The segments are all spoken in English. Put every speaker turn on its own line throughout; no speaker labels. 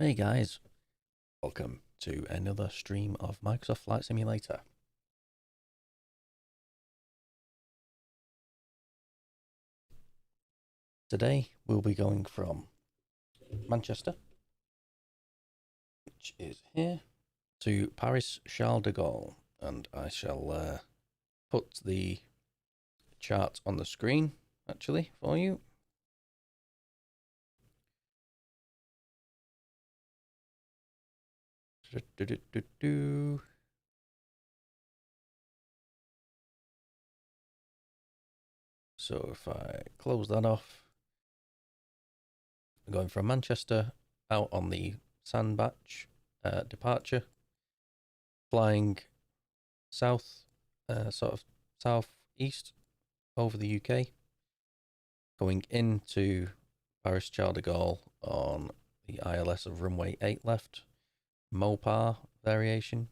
Hey guys, welcome to another stream of Microsoft Flight Simulator. Today we'll be going from Manchester, which is here, to Paris Charles de Gaulle, and I shall put the chart on the screen actually for you. So if I close that off, we're going from Manchester out on the Sandbach departure, flying south, sort of southeast over the UK, going into Paris Charles de Gaulle on the ILS of runway 8 left, Mopar variation,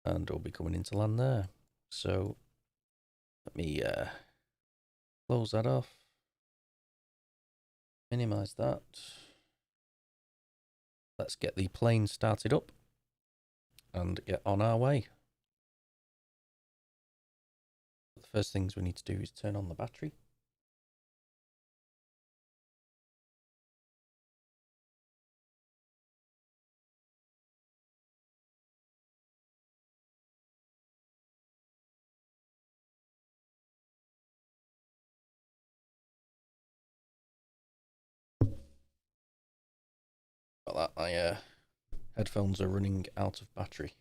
and we'll be coming into land there. So let me close that off, minimize that. Let's get the plane started up and get on our way. The first things we need to do is turn on the battery. Got that, my headphones are running out of battery.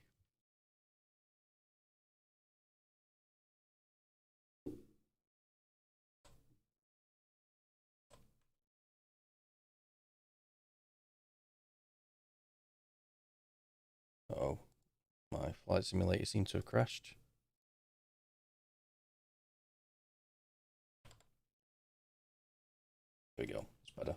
Uh-oh, my flight simulator seems to have crashed. There we go, it's better.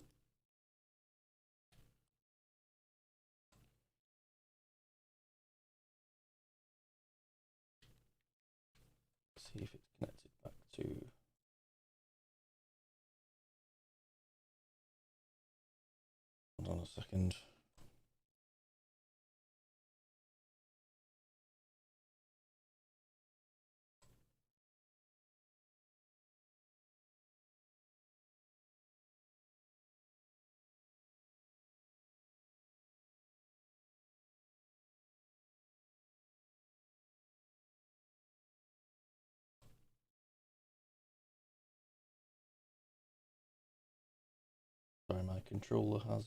See if it's connected back to. Hold on a second. Sorry, my controller has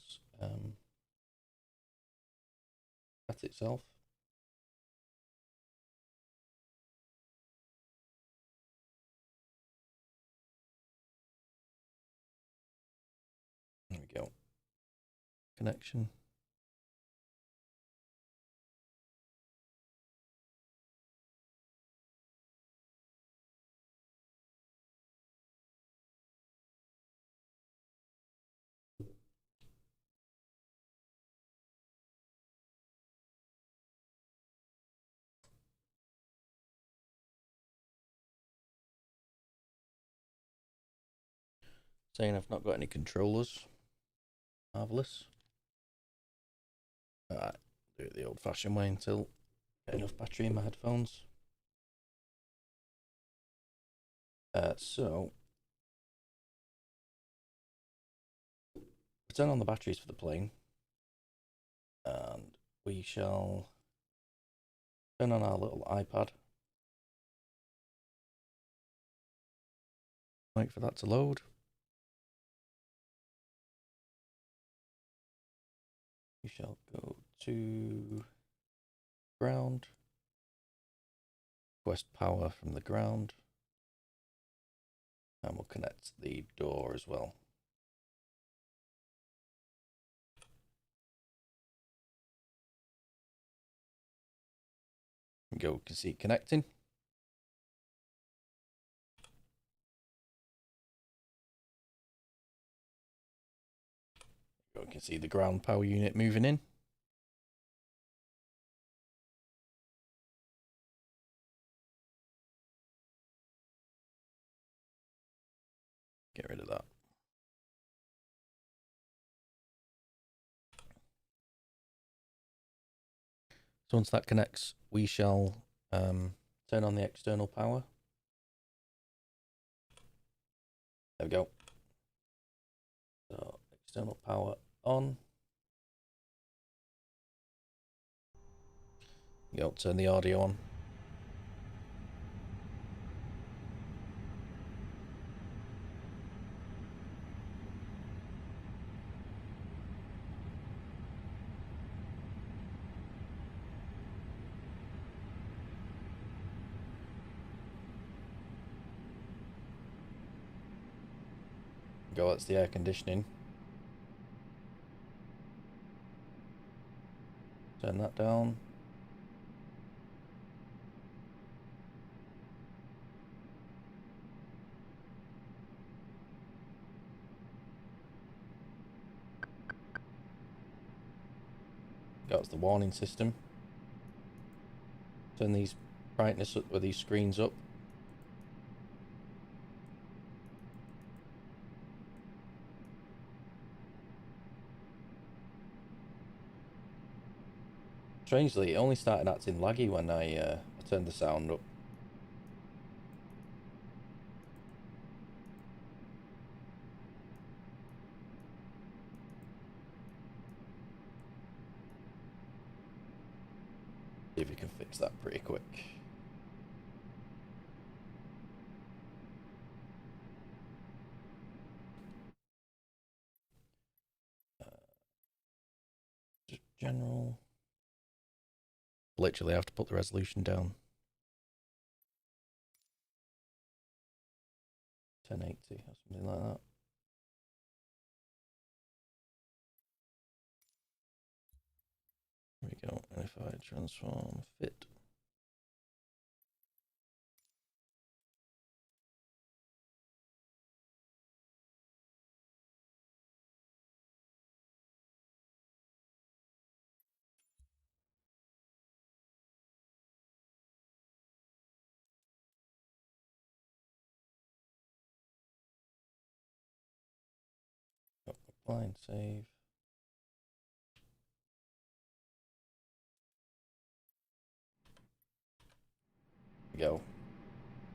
cut itself. There we go. Connection. Saying I've not got any controllers. Marvellous. Alright, do it the old fashioned way until I get enough battery in my headphones. So turn on the batteries for the plane, and we shall turn on our little iPad. Wait for that to load. We shall go to ground. Request power from the ground. And we'll connect the door as well. You can see it connecting. You can see the ground power unit moving in. Get rid of that. So once that connects, we shall turn on the external power. There we go. So external power on. Go, turn the audio on. Go, that's the air conditioning. Turn that down. That's the warning system. Turn these brightness up with these screens up. Strangely, it only started acting laggy when I turned the sound up. See if we can fix that pretty quick. Just general. Literally, I have to put the resolution down. 1080 or something like that. There we go. And if I transform fit. Apply and save. There we go.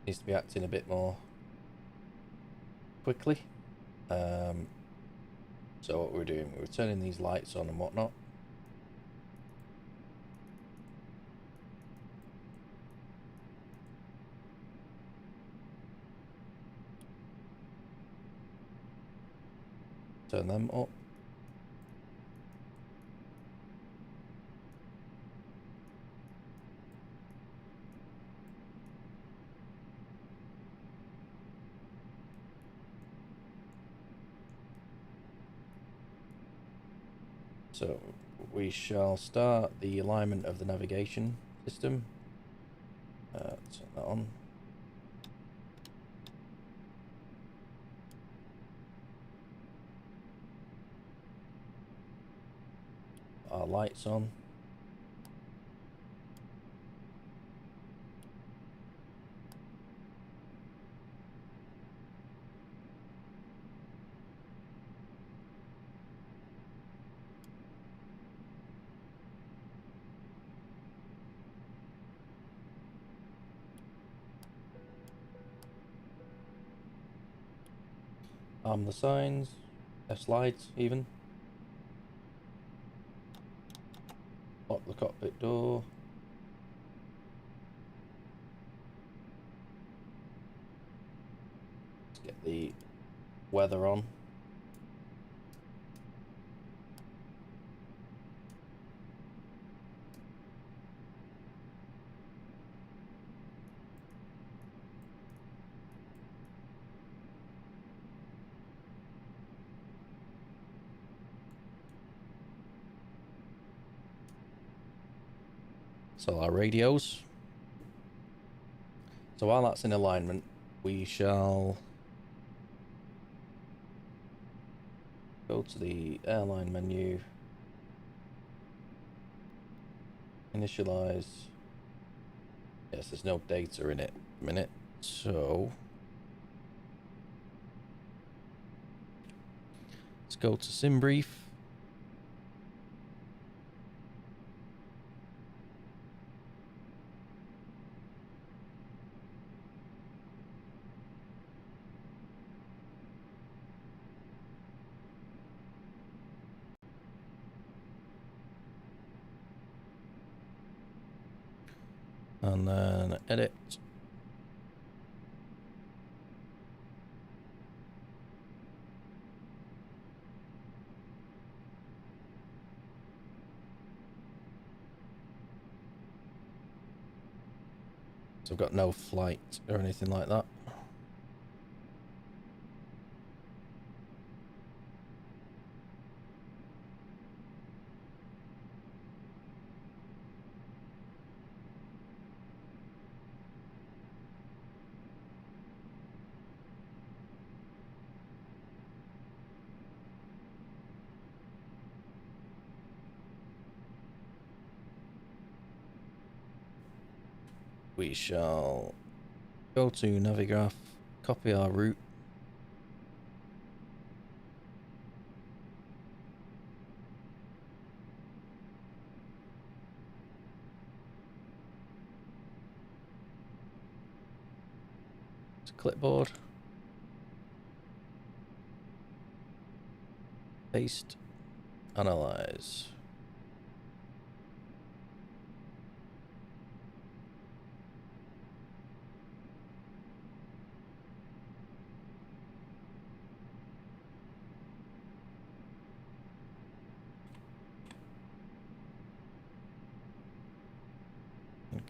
Needs to be acting a bit more quickly. So what we're doing, we're turning these lights on and whatnot. Turn them up. So we shall start the alignment of the navigation system. Turn that on. Our lights on. Arm the signs, slides even. Lock the cockpit door. Let's get the weather on. So our radios. So while that's in alignment, we shall go to the airline menu, initialize. Yes, there's no data in it a minute, so let's go to SimBrief. And then edit. So I've got no flight or anything like that. We shall go to Navigraph, copy our route. To clipboard. Paste. Analyze.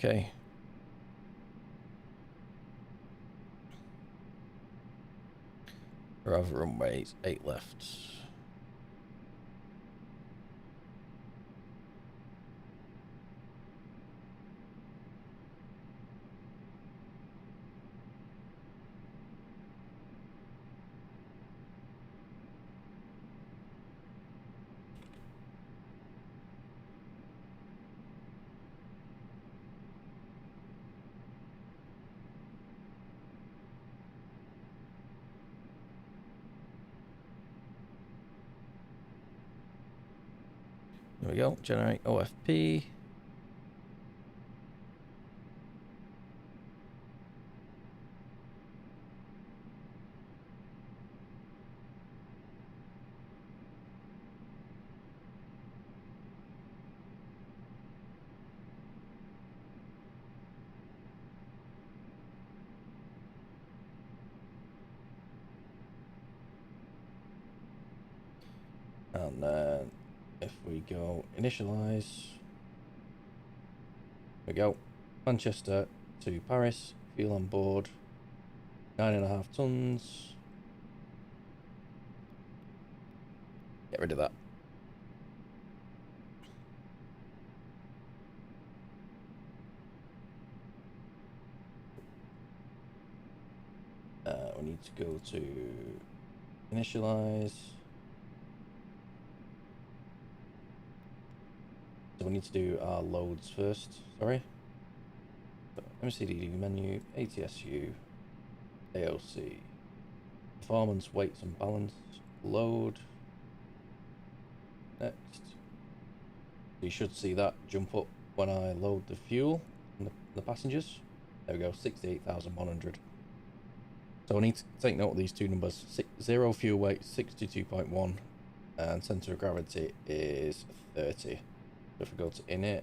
Okay. We're over runways, 8 left. There we go. Generate OFP. And then if we go initialize, there we go. Manchester to Paris, fuel on board, 9.5 tons. Get rid of that. We need to go to initialize. So we need to do our loads first. Sorry. So MCDD menu, ATSU, AOC, performance, weights and balance, load. Next. You should see that jump up when I load the fuel and the passengers. There we go, 68,100. So I need to take note of these two numbers. 0 fuel weight, 62.1, and center of gravity is 30. So if we go to init,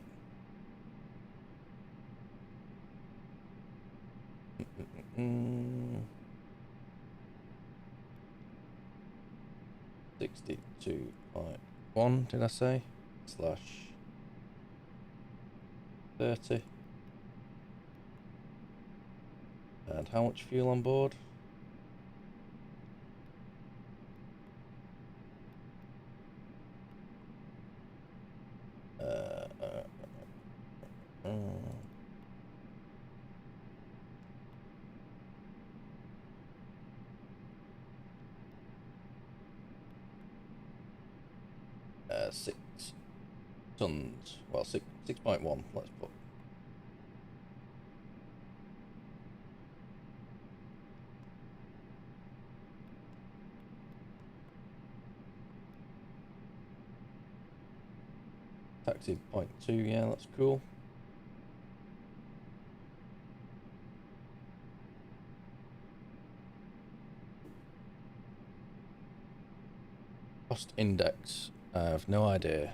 62.1, did I say? Slash 30. And how much fuel on board? Uh, uh, uh, 6 tons. Well, 6.1, let's put. Taxi 0.2, yeah, that's cool. Cost index, I have no idea.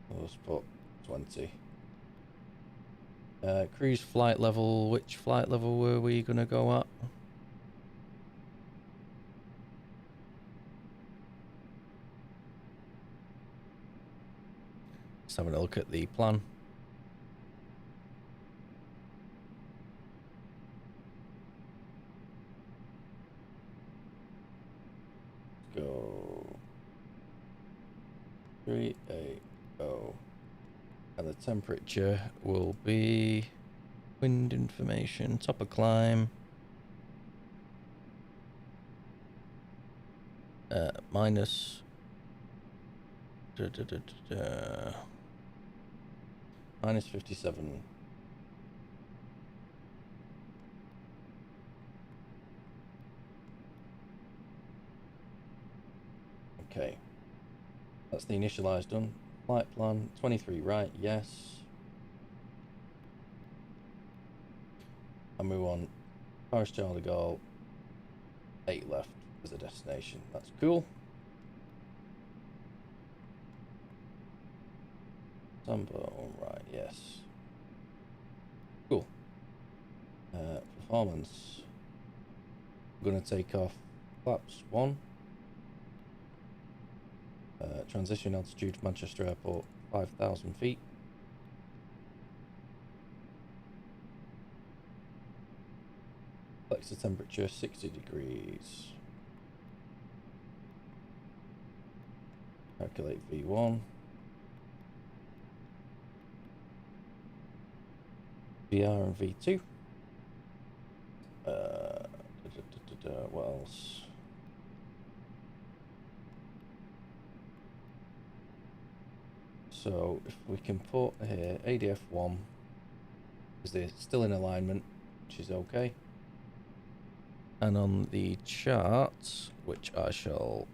Let's put 20. Cruise flight level. Which flight level were we going to go at? Just having a look at the plan. Go 380, and the temperature will be wind information, top of climb, minus minus 57. Okay, that's the initialize done. Flight plan 23 right, yes. And we want Paris Charles de Gaulle 8 left as a destination. That's cool. Samba, right, yes. Cool. Performance. I'm gonna take off flaps 1. Transition altitude Manchester Airport 5,000 feet. Flex the temperature 60 degrees. Calculate V1. VR and V2. What else? So if we can put here ADF1, because they're still in alignment, which is okay. And on the chart, which I shall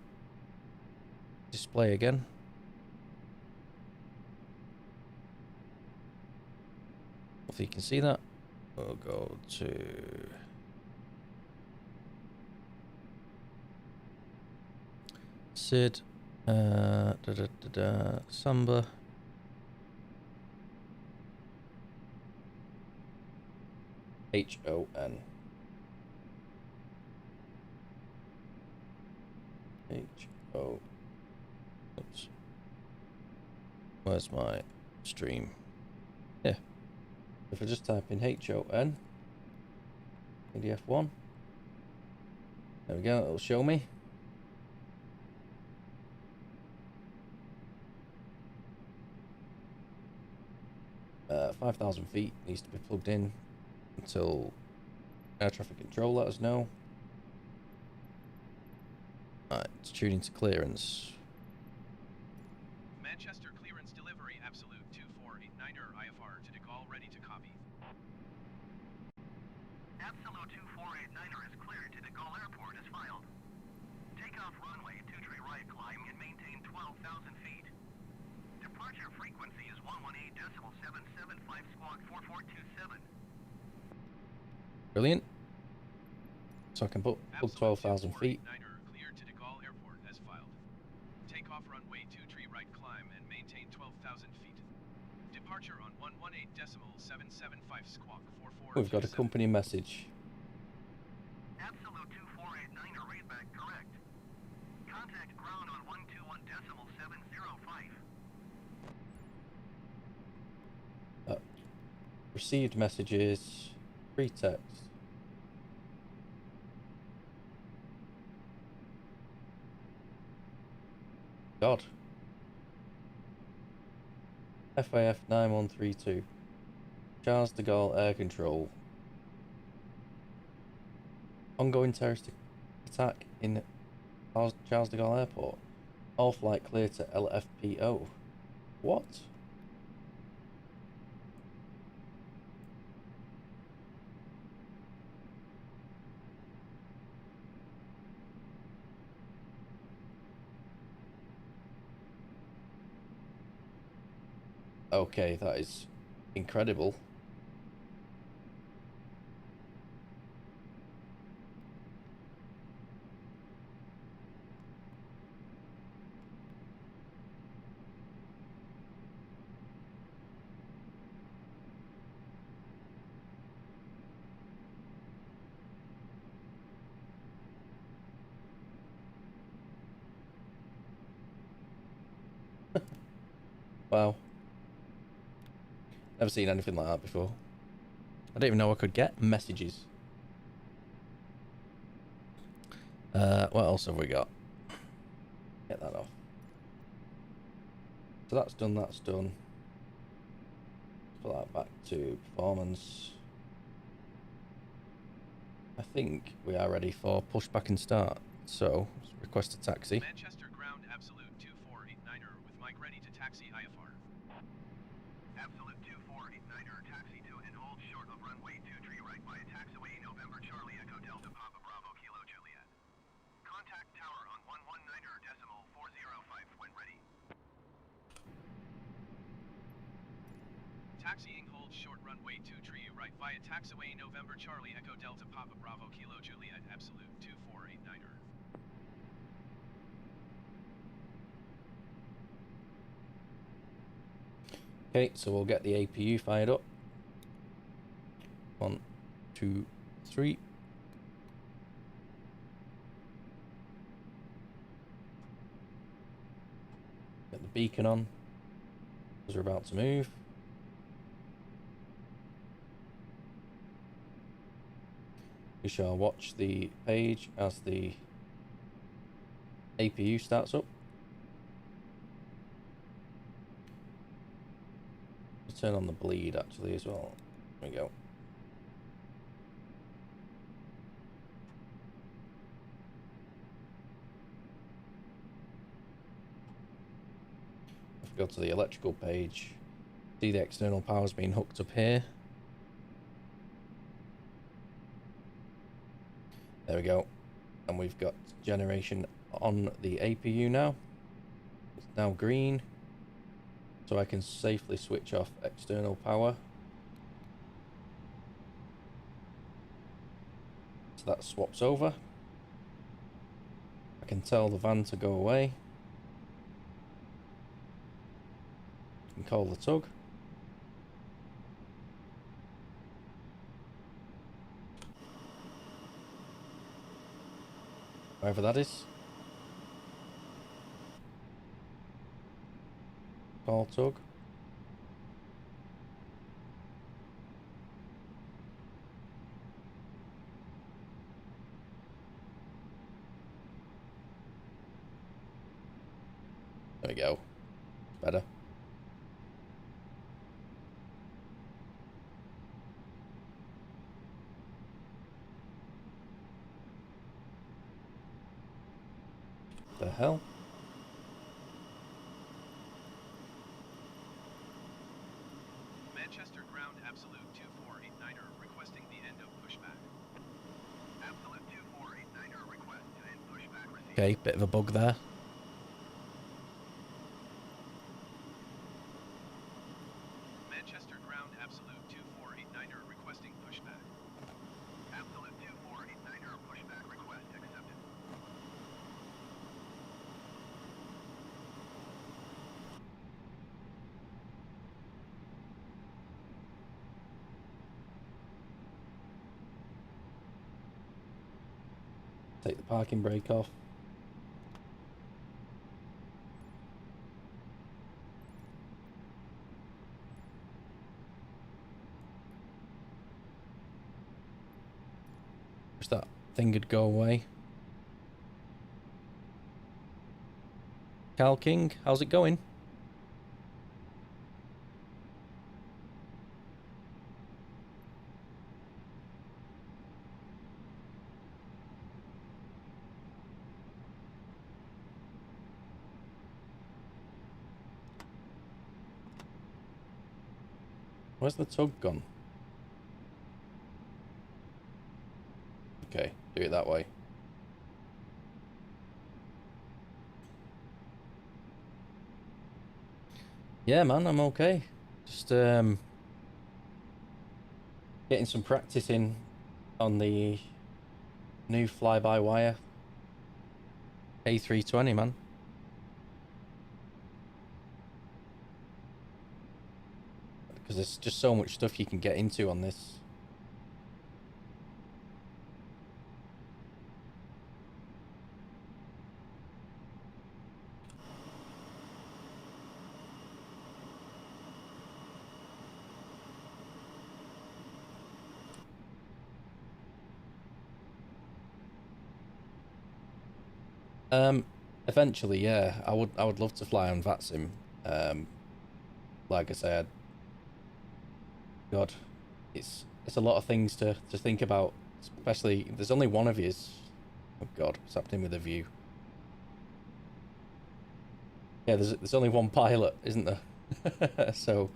display again, if you can see that, we'll go to SID, Samba, HON. Oops. Where's my stream? Yeah. If I just type in HON, ADF1, there we go, it'll show me. Uh, 5,000 feet needs to be plugged in until air traffic control let us know. Alright, it's tuning to clearance.
Manchester clearance delivery absolute 2489er IFR to De Gaulle ready to copy. Absolute 2489er is cleared to De Gaulle Airport as filed. Takeoff runway 23 right climb and maintain 12,000 feet. Departure frequency is 118.775 squawk 4427.
Brilliant. So I can put 12,000 feet.
Cleared to De Gaulle Airport as filed. Takeoff runway 23 right climb and maintain 12,000 feet. Departure on 118.775 squawk 4427.
We've got a company message.
Absolute 2489er readback correct. Contact ground on 121.705.
Received messages, free text. God. FAF 9132. Charles de Gaulle Air Control. Ongoing terrorist attack in Charles de Gaulle Airport. All flight clear to LFPO. What? Okay, that is incredible. Wow. Never seen anything like that before. I didn't even know I could get messages. What else have we got? Get that off. So that's done, that's done. Put that back to performance. I think we are ready for pushback and start. So, request a taxi.
Manchester ground absolute 2489er with Mike ready to taxi IFR.
Absolute 2489er, taxi to and hold short of runway 23 right via taxiway November Charlie Echo Delta Papa Bravo Kilo Juliet. Contact tower on 119er decimal 405 when ready.
Taxiing hold short runway 23 right via taxiway November Charlie Echo Delta Papa Bravo Kilo Juliet absolute 2489er.
Okay, so we'll get the APU fired up. 1, 2, 3. Get the beacon on as we're about to move. We shall watch the page as the APU starts up. We'll turn on the bleed actually as well. There we go. If we go to the electrical page, see the external power's being hooked up here. There we go. And we've got generation on the APU now. It's now green. So I can safely switch off external power. So that swaps over. I can tell the van to go away. I can call the tug. Wherever that is. Call tug. There we go. Better. The hell?
Manchester ground absolute 2489er requesting the end of pushback.
Absolute 2489er, request to end pushback received.
Okay, bit of a bug there.
Manchester ground absolute 2489er requesting pushback.
Absolute 2489er, pushback request accepted.
Take the parking brake off. Wish that thing would go away. Cal King, how's it going? Where's the tug gone? Okay, do it that way. Yeah, man, I'm okay. Just getting some practice in on the new fly-by-wire A32NX, man. Because there's just so much stuff you can get into on this. Eventually, yeah, I would love to fly on VATSIM. Like I said, God, it's a lot of things to think about, especially there's only one of yous. Oh God, what's happening with the view? Yeah, there's only one pilot, isn't there? So,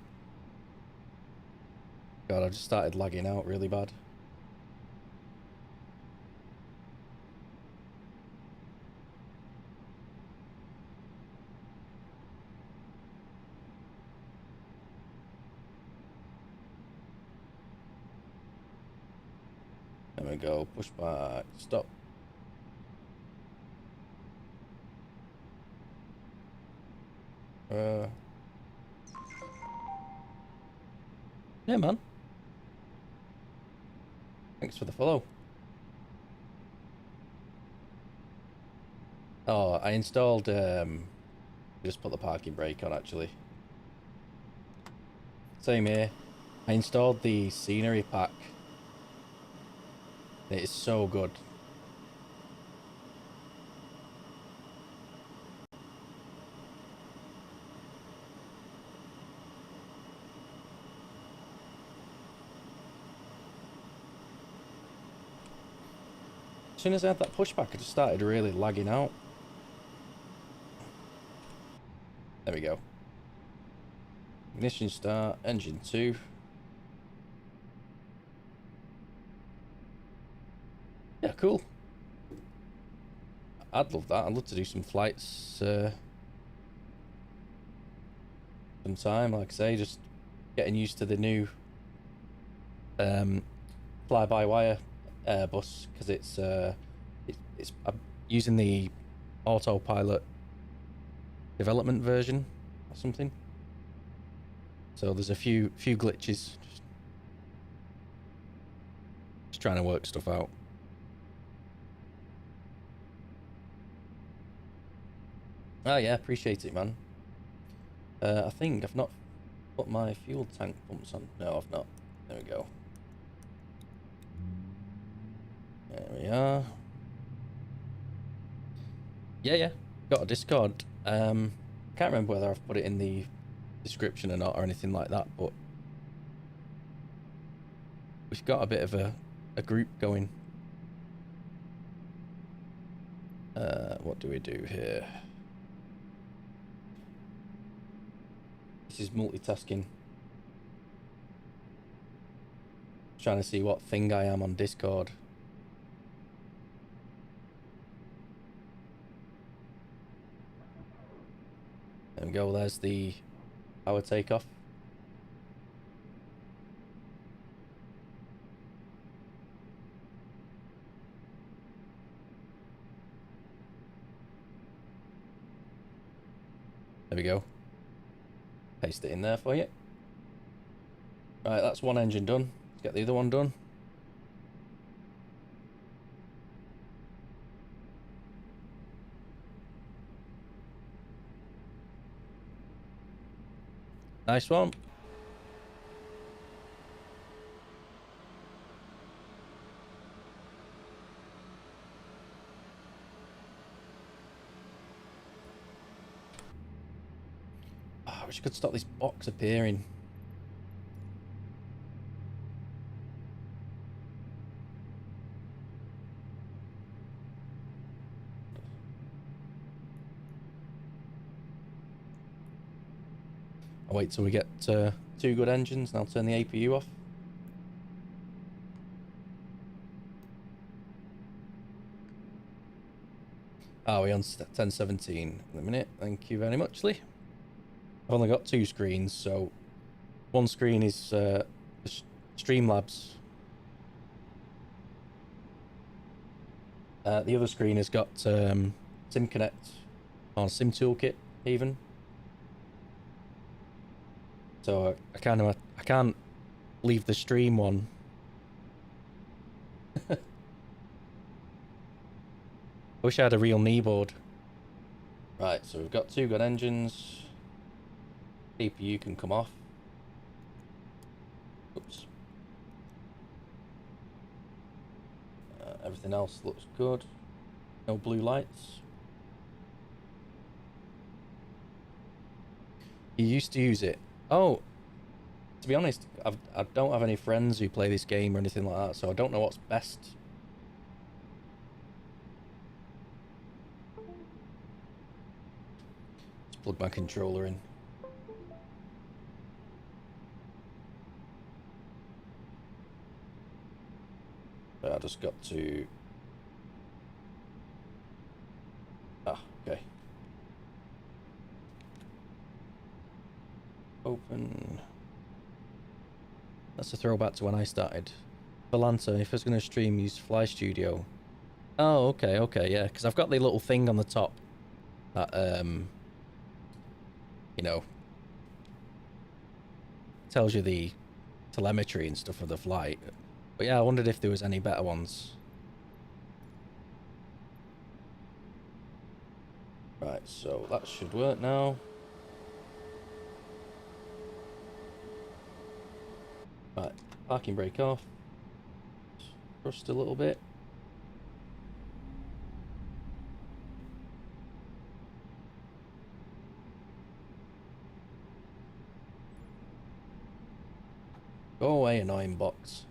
God, I just started lagging out really bad. There we go. Push back. Stop. Yeah, man. Thanks for the follow. Oh, I installed just put the parking brake on actually. Same here. I installed the scenery pack. It is so good. As soon as I had that pushback, I just started really lagging out. There we go. Ignition start, engine 2. Yeah, cool. I'd love that. I'd love to do some flights sometime. Like I say, just getting used to the new fly-by-wire Airbus, because it's I'm using the autopilot development version or something. So there's a few glitches. Just trying to work stuff out. Oh yeah, appreciate it, man. I think I've not put my fuel tank pumps on. No, I've not. There we go. There we are. Yeah. Got a Discord. Can't remember whether I've put it in the description or not or anything like that, but we've got a bit of a group going. What do we do here? This is multitasking. Trying to see what thing I am on Discord. There we go, there's the power takeoff. There we go. Paste it in there for you. Right, that's one engine done. Let's get the other one done. Nice one. Oh, I wish I could stop this box appearing. I'll wait till we get 2 good engines and I'll turn the APU off. Oh, we're on 1017 in a minute. Thank you very much, Lee. I've only got 2 screens, so one screen is Streamlabs. The other screen has got SimConnect or Sim Toolkit even. So I can't leave the stream one. I wish I had a real kneeboard. Right, so we've got 2 good engines. CPU can come off. Oops. Everything else looks good. No blue lights. You used to use it. Oh, to be honest, I don't have any friends who play this game or anything like that, so I don't know what's best. Let's plug my controller in. I just got to... Ah, okay. Open. That's a throwback to when I started. Valanta, if I was going to stream, use Fly Studio. Oh, okay, okay, yeah, because I've got the little thing on the top that, you know, tells you the telemetry and stuff of the flight. But yeah, I wondered if there was any better ones. Right, so that should work now. Right, parking brake off. Thrust a little bit. Go away, annoying box.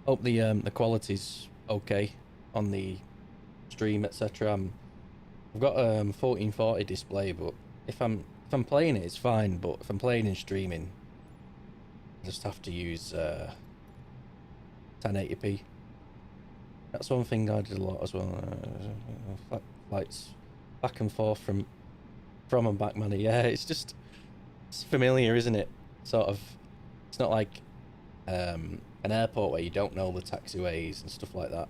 Hope the quality's okay on the stream, etc. I've got 1440 display, but if I'm playing it, it's fine. But if I'm playing and streaming, I just have to use 1080p. That's one thing I did a lot as well. Flights back and forth from and back money. Yeah, it's familiar, isn't it? Sort of. It's not like an airport where you don't know the taxiways and stuff like that.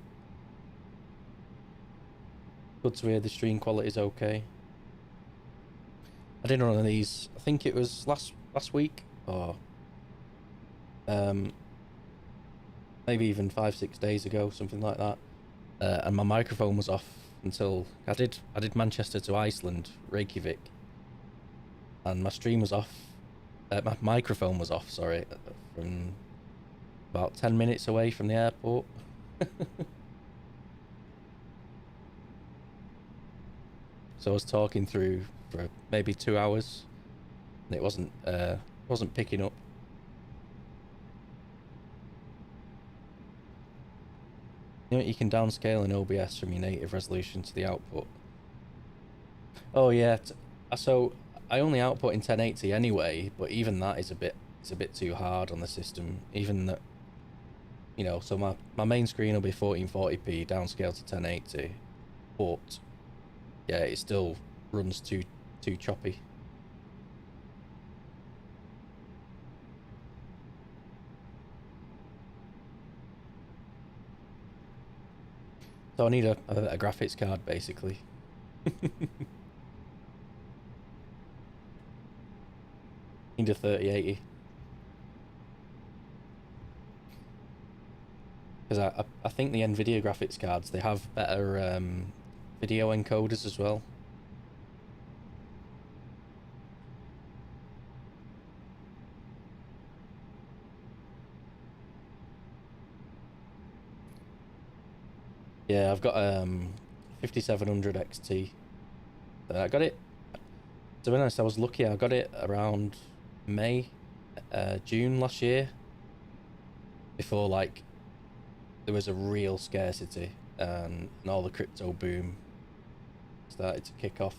Good to hear the stream quality is okay. I did one of these, I think it was last week, or maybe even 5-6 days ago, something like that. And my microphone was off until I did Manchester to Iceland, Reykjavik, and my stream was off. My microphone was off, sorry, from about 10 minutes away from the airport. So I was talking through for maybe 2 hours, and it wasn't picking up. You know, you can downscale in OBS from your native resolution to the output. Oh yeah, so I only output in 1080 anyway, but even that is a bit too hard on the system. Even that, you know, so my main screen will be 1440p downscaled to 1080, but yeah, it still runs too choppy. So I need a graphics card basically. Need a 3080. Because I think the NVIDIA graphics cards, they have better video encoders as well. Yeah, I've got 5700 XT. I got it, to be honest, I was lucky. I got it around May, June last year, before like there was a real scarcity and all the crypto boom started to kick off.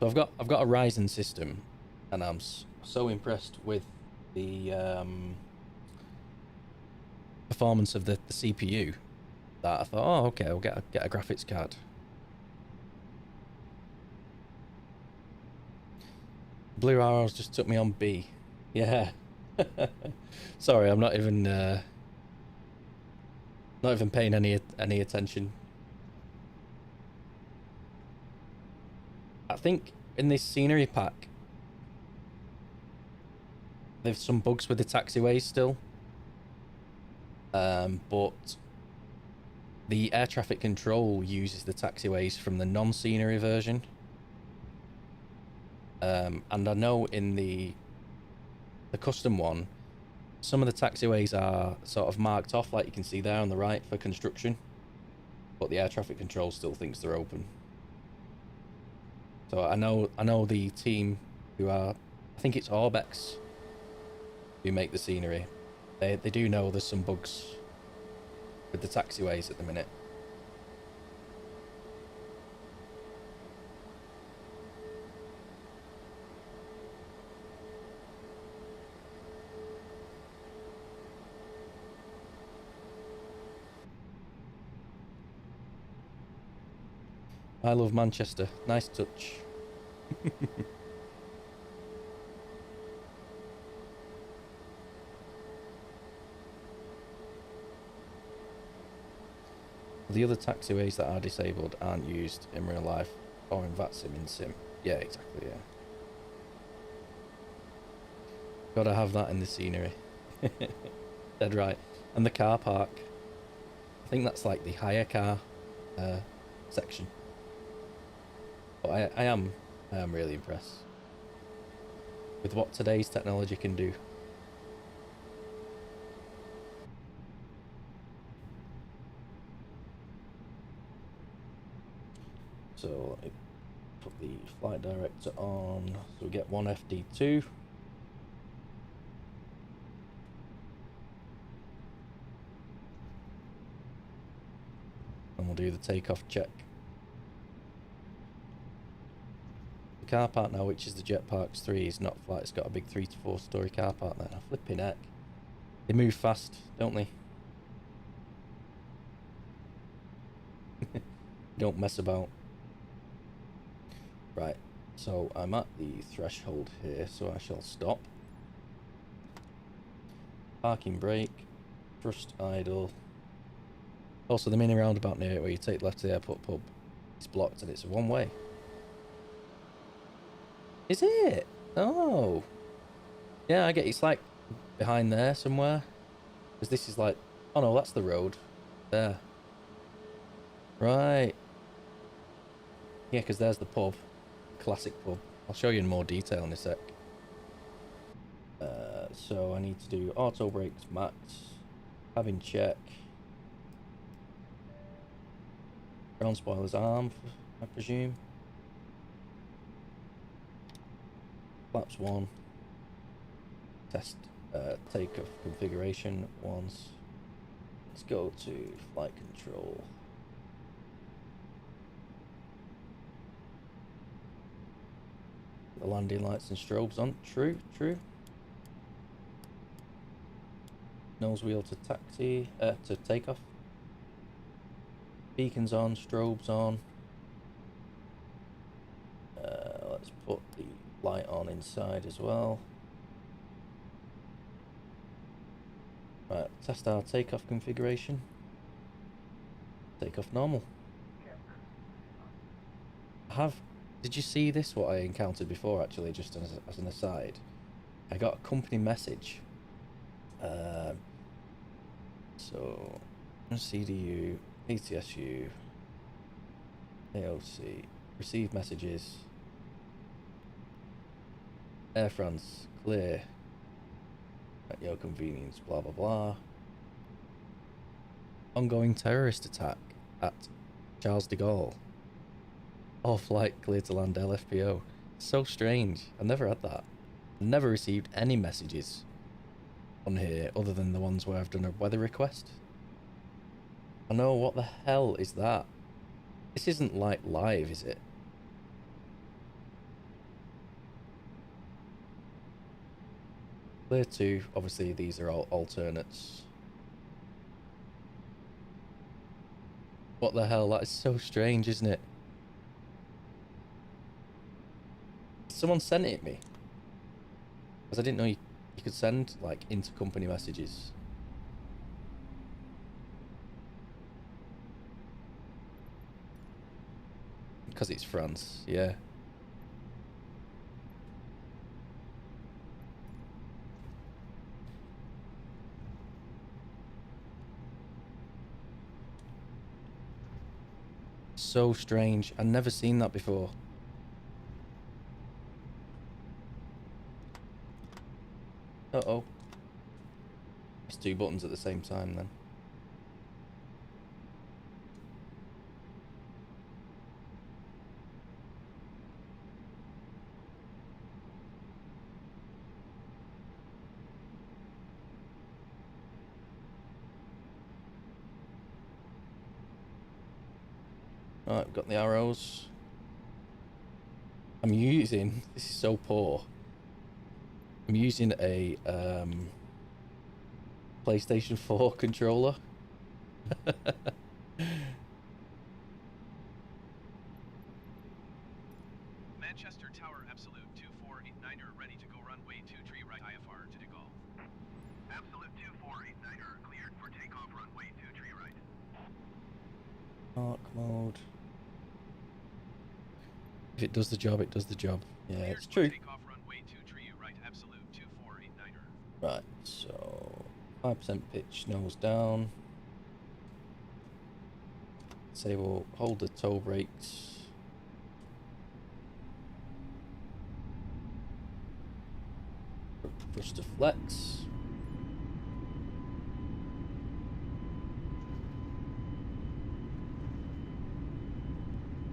So I've got a Ryzen system, and I'm so impressed with the performance of the CPU that I thought, oh okay, I'll get a graphics card. Blue Arrows just took me on B. Yeah. Sorry, I'm not even paying any attention. I think in this scenery pack, There's some bugs with the taxiways still. But the air traffic control uses the taxiways from the non-scenery version. And I know in the custom one, some of the taxiways are sort of marked off, like you can see there on the right, for construction. But the air traffic control still thinks they're open. So I know the team who are, I think it's Orbex, who make the scenery. They do know there's some bugs with the taxiways at the minute. I love Manchester. Nice touch. The other taxiways that are disabled aren't used in real life or in VATSIM in Sim. Yeah, exactly, yeah. Gotta have that in the scenery. Dead right. And the car park. I think that's like the hire car section. But I am really impressed with what today's technology can do. So let me put the flight director on. So we get one FD2. And we'll do the takeoff check. The car park now, which is the Jetparks 3, is not flat. It's got a big 3 to 4 story car park there. Flipping heck. They move fast, don't they? Don't mess about. Right, so I'm at the threshold here, so I shall stop. Parking brake, thrust idle. Also, the mini roundabout near it where you take left to the airport pub, it's blocked and it's a one-way. Is it? Oh. Yeah, I get it's like behind there somewhere. Because this is like, oh no, that's the road. There. Right. Yeah, because there's the pub. Classic pub. I'll show you in more detail in a sec. So I need to do auto brakes max, cabin check, ground spoilers arm, I presume. Flaps 1. Test takeoff configuration once. Let's go to flight control. The landing lights and strobes on. True. Nose wheel to taxi, to takeoff. Beacons on, strobes on. Let's put the light on inside as well. Right, test our takeoff configuration. Takeoff normal. Did you see this, what I encountered before actually, just as an aside? I got a company message. So, CDU, ATSU, AOC, receive messages, Air France, clear, at your convenience, blah blah blah. Ongoing terrorist attack at Charles de Gaulle. All flight clear to land LFPO. So strange. I've never had that. I've never received any messages on here other than the ones where I've done a weather request. I know, what the hell is that? This isn't like live, is it? Clear 2, obviously these are all alternates. What the hell? That is so strange, isn't it? Someone sent it me. Because I didn't know you could send, like, intercompany messages. Because it's France, yeah. so strange. I've never seen that before. Uh-oh. It's two buttons at the same time then. Right, I've got the arrows. This is so poor. I'm using a PlayStation 4 controller.
Manchester Tower Absolute 2489er ready to go runway 23 right IFR to De Gaulle.
Absolute 2489er cleared for takeoff runway 23 right.
Dark mode. If it does the job, it does the job. Yeah,
Cleared
it's
for
true.
takeoff runway 23 right Absolute 2489er.
Right, so 5% pitch, nose down. Say we'll hold the toe brakes. Push to flex.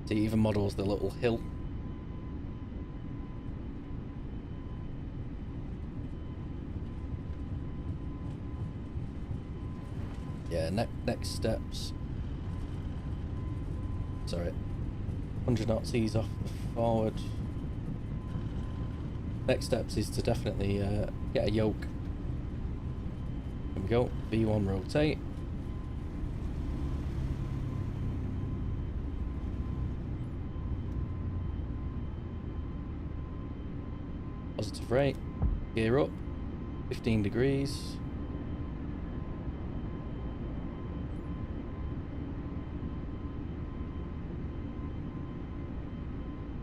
See, it even models the little hill. Yeah, next steps. Sorry. 100 knots, ease off the forward. Next steps is to definitely get a yoke. Here we go. V1 rotate. Positive rate. Gear up. 15 degrees.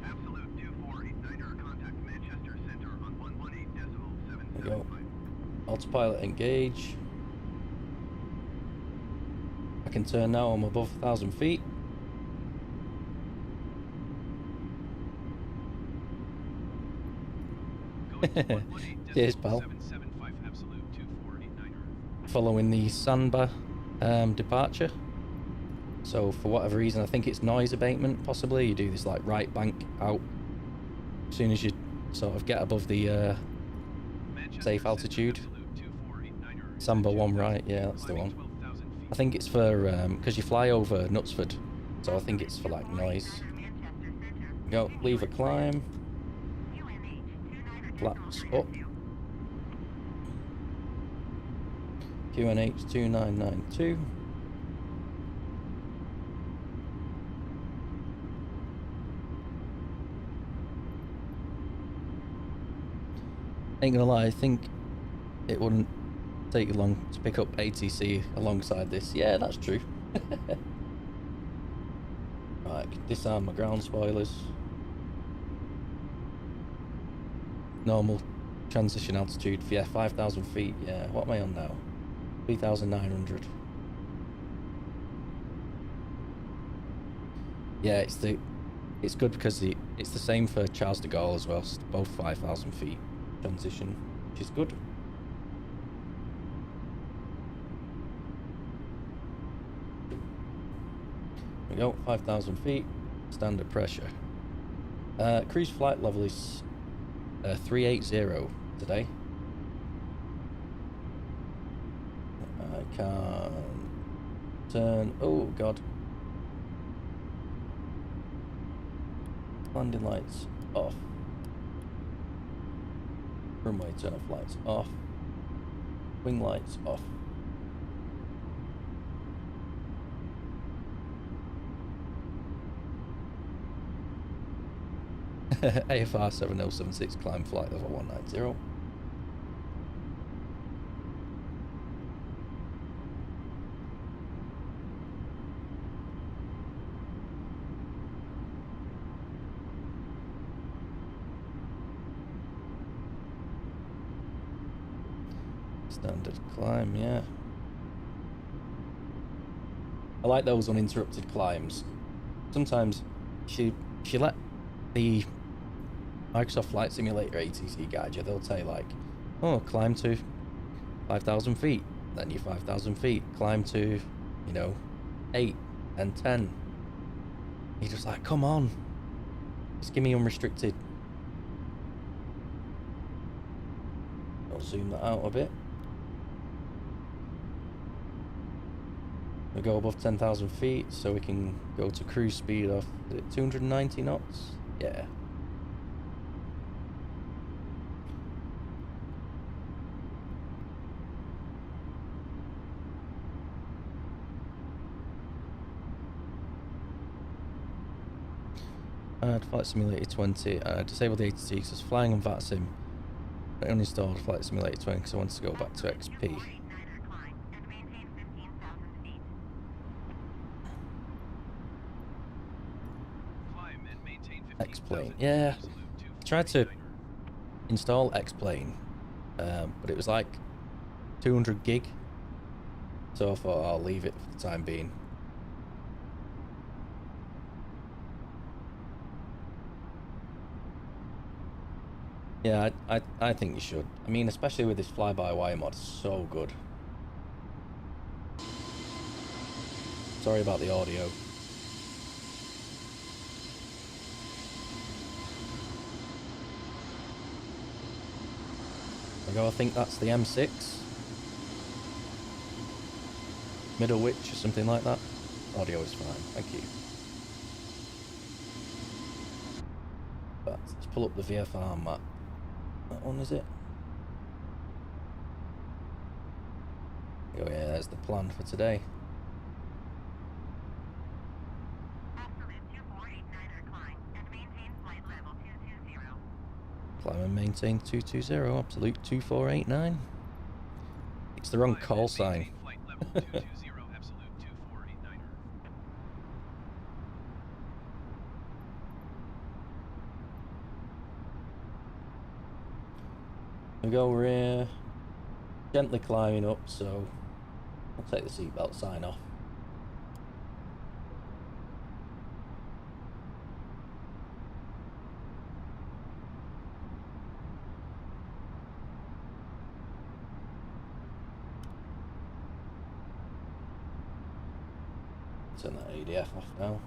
Absolute 2489er contact Manchester Center on 118.775.
There we go. Autopilot engage. I can turn now. I'm above 1,000 feet. Cheers, pal.
775 Absolute 2489er.
Following the Sandba departure. So for whatever reason, I think it's noise abatement, possibly. You do this like right bank out. As soon as you sort of get above the safe altitude. Samba 1 right, yeah, that's the one. I think it's for, because you fly over Knutsford. So I think it's for like noise. Go, leave a climb. Flaps up. QNH 2992. Ain't gonna lie, I think it wouldn't take you long to pick up ATC alongside this. Yeah, that's true. Right, disarm my ground spoilers. Normal transition altitude, yeah, 5,000 feet. Yeah, what am I on now? 3,900. Yeah, it's good because it's the same for Charles de Gaulle as well. So both 5,000 feet transition, which is good. There we go, 5,000 feet, standard pressure. Cruise flight level is 380 today. I can turn. Oh god. Landing lights off. Runway turn off lights off. Wing lights off. AFR 7076 climb flight level 190. Standard climb, yeah. I like those uninterrupted climbs. sometimes she let the Microsoft Flight Simulator ATC guide you. They'll say like, oh, climb to 5,000 feet, then you 5,000 feet, climb to, you know, 8 and 10. You're just like, come on, just give me unrestricted. I'll zoom that out a bit. We go above 10,000 feet, so we can go to cruise speed of 290 knots. Yeah. Flight Simulator 20. Disabled the ATC because flying on VATSIM. I only installed Flight Simulator 20 because I wanted to go back to XP. X-Plane. Yeah. I tried to install X-Plane, but it was like 200 gig. So I thought I'll leave it for the time being. Yeah, I think you should. I mean, especially with this fly-by-wire mod, it's so good. Sorry about the audio. I think that's the M6. Middle Witch or something like that. Audio is fine, thank you. But let's pull up the VFR map. That one, is it? Oh yeah, there's the plan for today. Climb and maintain 220, absolute 2489. It's the wrong call sign. We go, we're gently climbing up, so I'll take the seatbelt sign off. Turn that ADF off now.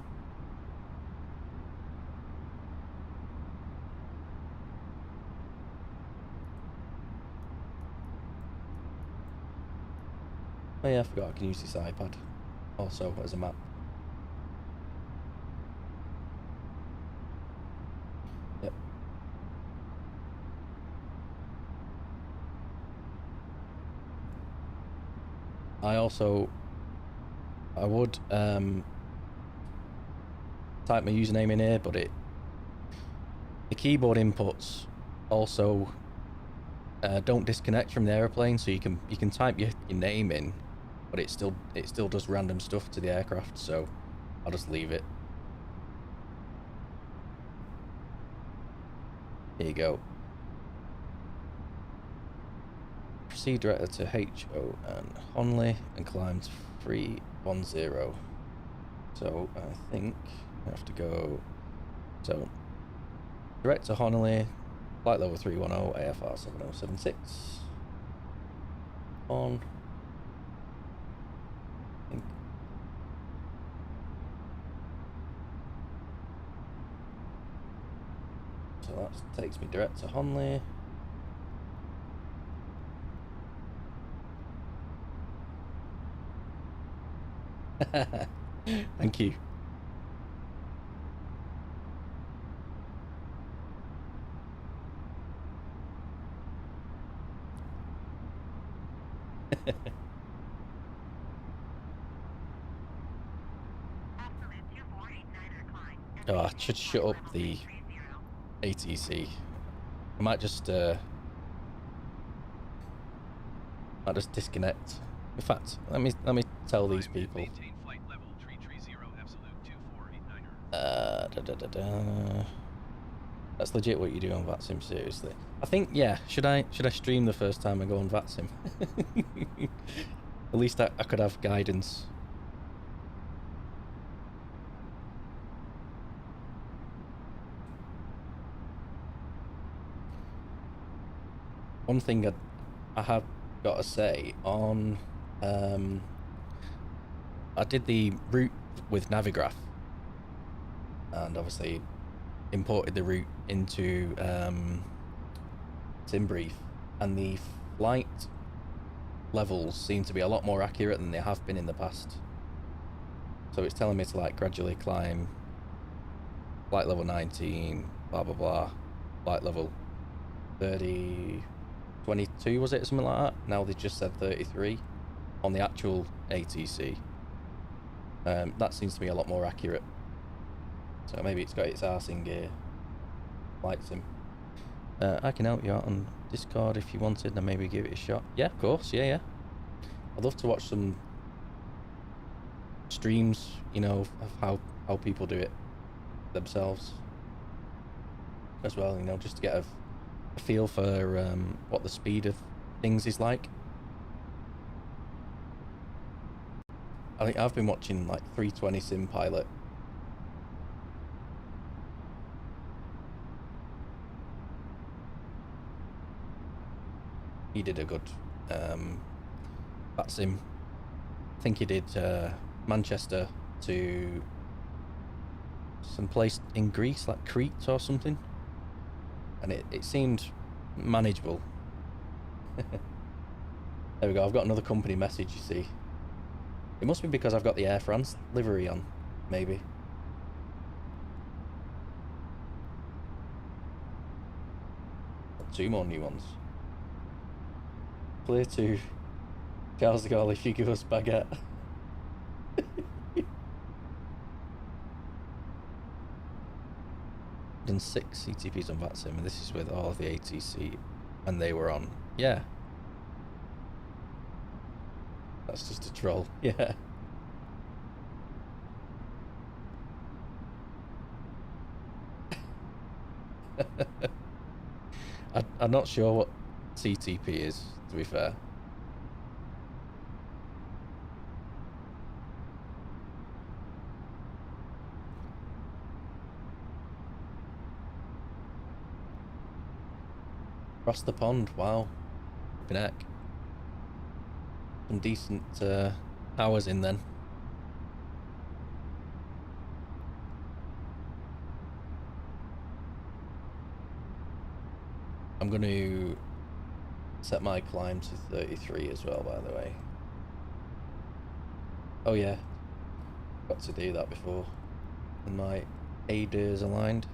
Oh yeah, I forgot I can use this iPad also as a map. Yep. I would type my username in here, but the keyboard inputs also don't disconnect from the airplane, so you can type your name in, but it still does random stuff to the aircraft, so I'll just leave it. Here you go. Proceed directly to HO and Honley and climb to 310. So I think I have to go. So direct to Honolulu, flight level 310, AFR 7076. On. I think. So that takes me direct to Honley. Thank you. Oh, I should shut up the ATC. I might just disconnect. In fact, let me tell these people. That's legit what you do on VATSIM, seriously. I think, yeah, should I stream the first time I go on VATSIM? At least I could have guidance. one thing I have got to say on, I did the route with Navigraph, and obviously imported the route into SimBrief, and the flight levels seem to be a lot more accurate than they have been in the past. So it's telling me to like gradually climb flight level 19, blah blah blah, flight level 30, 22 was it, something like that. Now they just said 33 on the actual ATC. That seems to be a lot more accurate. So maybe it's got its arse in gear. Flight sim. I can help you out on Discord if you wanted, and maybe give it a shot. Yeah, of course. Yeah. I'd love to watch some streams, you know, of how people do it themselves as well. You know, just to get a feel for what the speed of things is like. I think I've been watching like 320 Sim Pilot. He did a good bat sim. I think he did Manchester to some place in Greece, like Crete or something, and it seemed manageable. There we go, I've got another company message, you see. It must be because I've got the Air France livery on, maybe. Got 2 more new ones. Clear to Charles de Gaulle, Figures, Baguette. Done 6 CTPs on VATSIM, and this is with all of the ATC, and they were on. Yeah. That's just a troll. Yeah. I'm not sure what CTP is, to be fair. Across the pond, wow. Flipping heck. Some decent hours in then. I'm going to set my climb to 33 as well, by the way. Oh yeah, got to do that before. And my ADIR's aligned.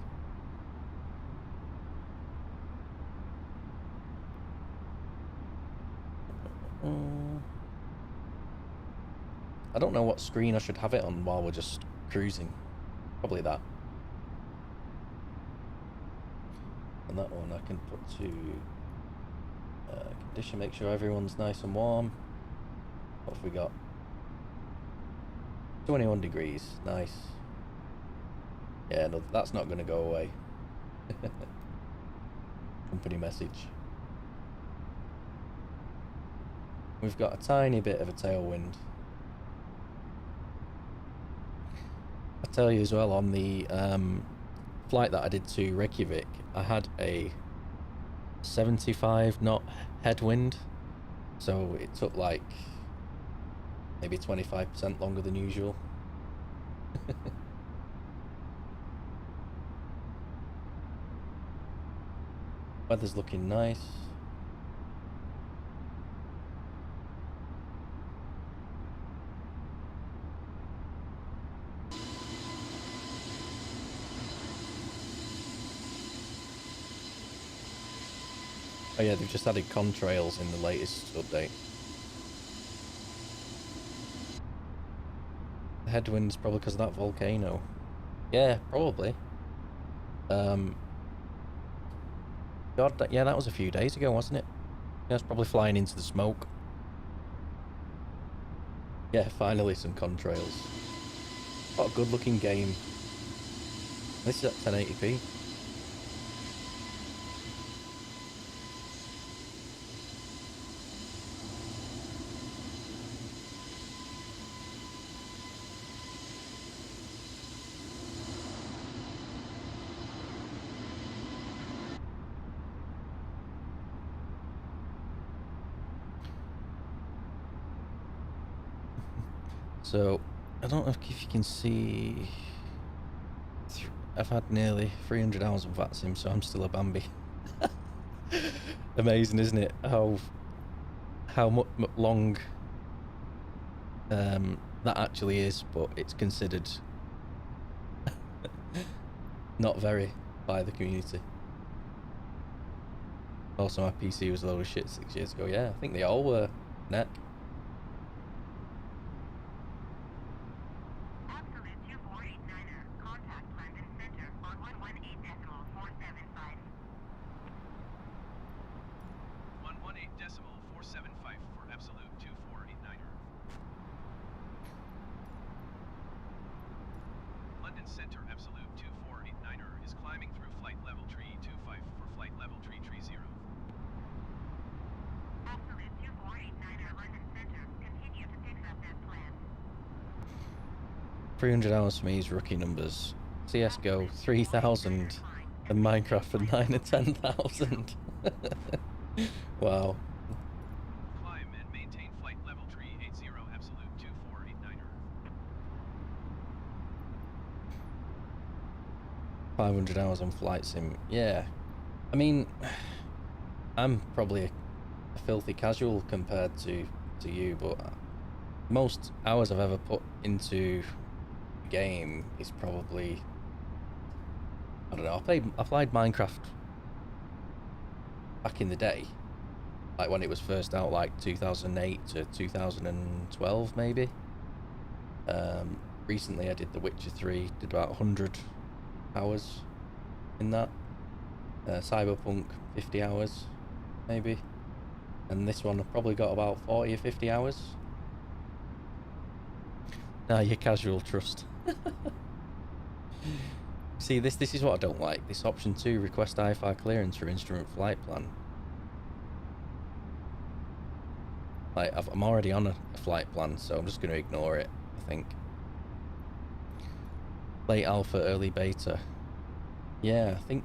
I don't know what screen I should have it on while we're just cruising. Probably that. And that one I can put to condition, make sure everyone's nice and warm. What have we got? 21 degrees, nice. Yeah, no, that's not going to go away. Company message. We've got a tiny bit of a tailwind. I tell you as well, on the flight that I did to Reykjavik, I had a 75 knot headwind, so it took like maybe 25% longer than usual. Weather's looking nice. Oh yeah, they've just added contrails in the latest update. The headwind's probably because of that volcano. Yeah, probably. God, yeah, that was a few days ago, wasn't it? Yeah, it's probably flying into the smoke. Yeah, finally some contrails. What a good looking game. This is at 1080p. So, I don't know if you can see... I've had nearly 300 hours of that sim, so I'm still a Bambi. Amazing, isn't it? How long that actually is, but it's considered not very by the community. Also, my PC was a load of shit 6 years ago. Yeah, I think they all were. Neck.
Absolute 2489er. Contact London Center on 118.475.
118.475 for Absolute 2489er. London Center Absolute 2489er is climbing through flight level tree 25 for flight level tree 30.
Absolute 2489er London Center. Continue to pick up that plan.
300 hours for me is rookie numbers. CSGO 3,000 and Minecraft for 9 and 10,000. Wow.
Climb and maintain flight level tree 80 Absolute 2489er.
500 hours on flight sim. Yeah. I mean, I'm probably a filthy casual compared to you, but most hours I've ever put into a game is probably, I don't know, I played Minecraft back in the day, like when it was first out, like 2008 to 2012 maybe. Recently I did The Witcher 3, did about 100 hours in that. Cyberpunk 50 hours maybe, and this one I've probably got about 40 or 50 hours. Nah, you're casual, trust. See, this is what I don't like. This option 2, request IFR clearance for instrument flight plan. Like, I'm already on a flight plan, so I'm just going to ignore it, I think. Late alpha, early beta. Yeah, I think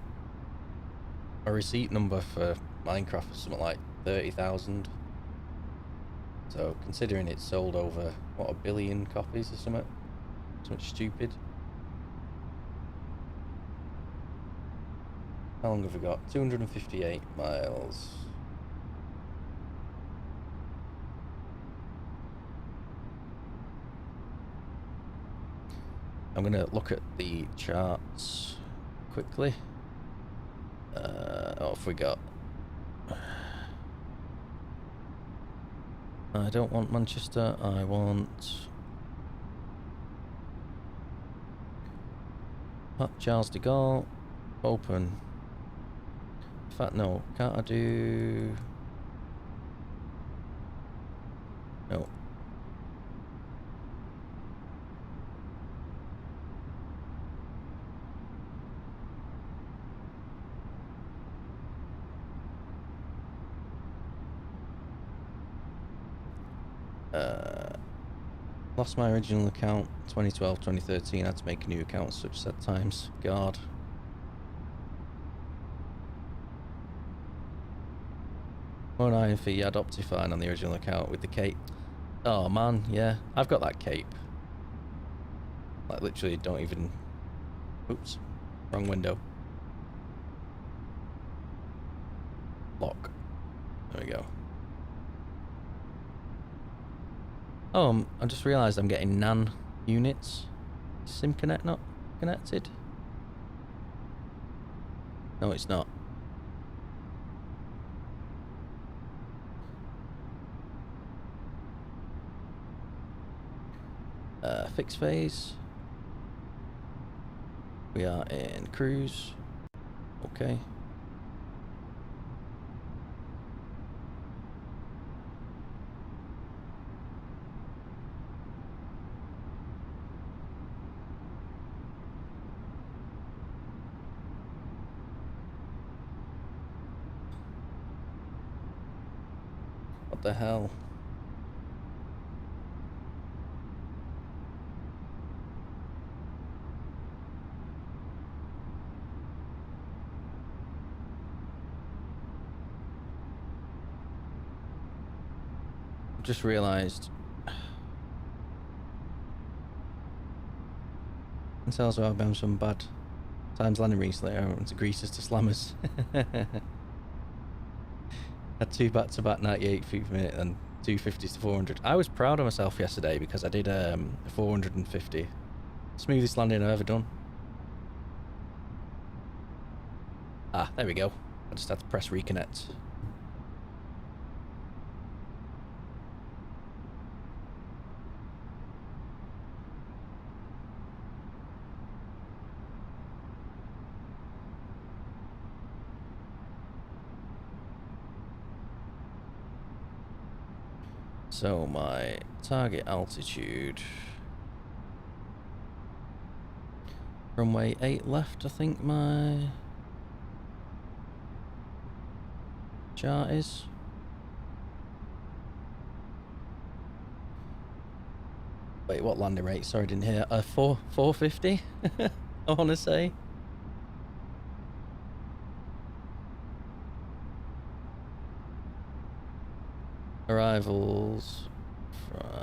a receipt number for Minecraft was something like 30,000. So, considering it's sold over, what, 1 billion copies or something? Something stupid. How long have we got? 258 miles. I'm going to look at the charts quickly. What have we got? I don't want Manchester, I want Charles de Gaulle. Open. In fact, no, can't I do... No. Lost my original account 2012, 2013. Had to make a new account such sad times. God. One iron for Yad Optifine on the original account with the cape. Oh man, yeah. I've got that cape. Like literally don't even... Oops. Wrong window. Lock. There we go. Oh, I just realised I'm getting NAN units. Sim Connect not connected? No, it's not. Fixed phase. We are in cruise. Okay. What the hell? I've just realised can tell so I've been some bad times landing recently. I went to greasers to slammers. Had 2 back-to-back 98 feet per minute and 250s to 400. I was proud of myself yesterday because I did 450. Smoothest landing I've ever done. Ah, there we go. I just had to press reconnect. So my target altitude, runway 8 left, I think my chart is. Wait, what landing rate? Sorry, I didn't hear. 450, I want to say. Arrivals,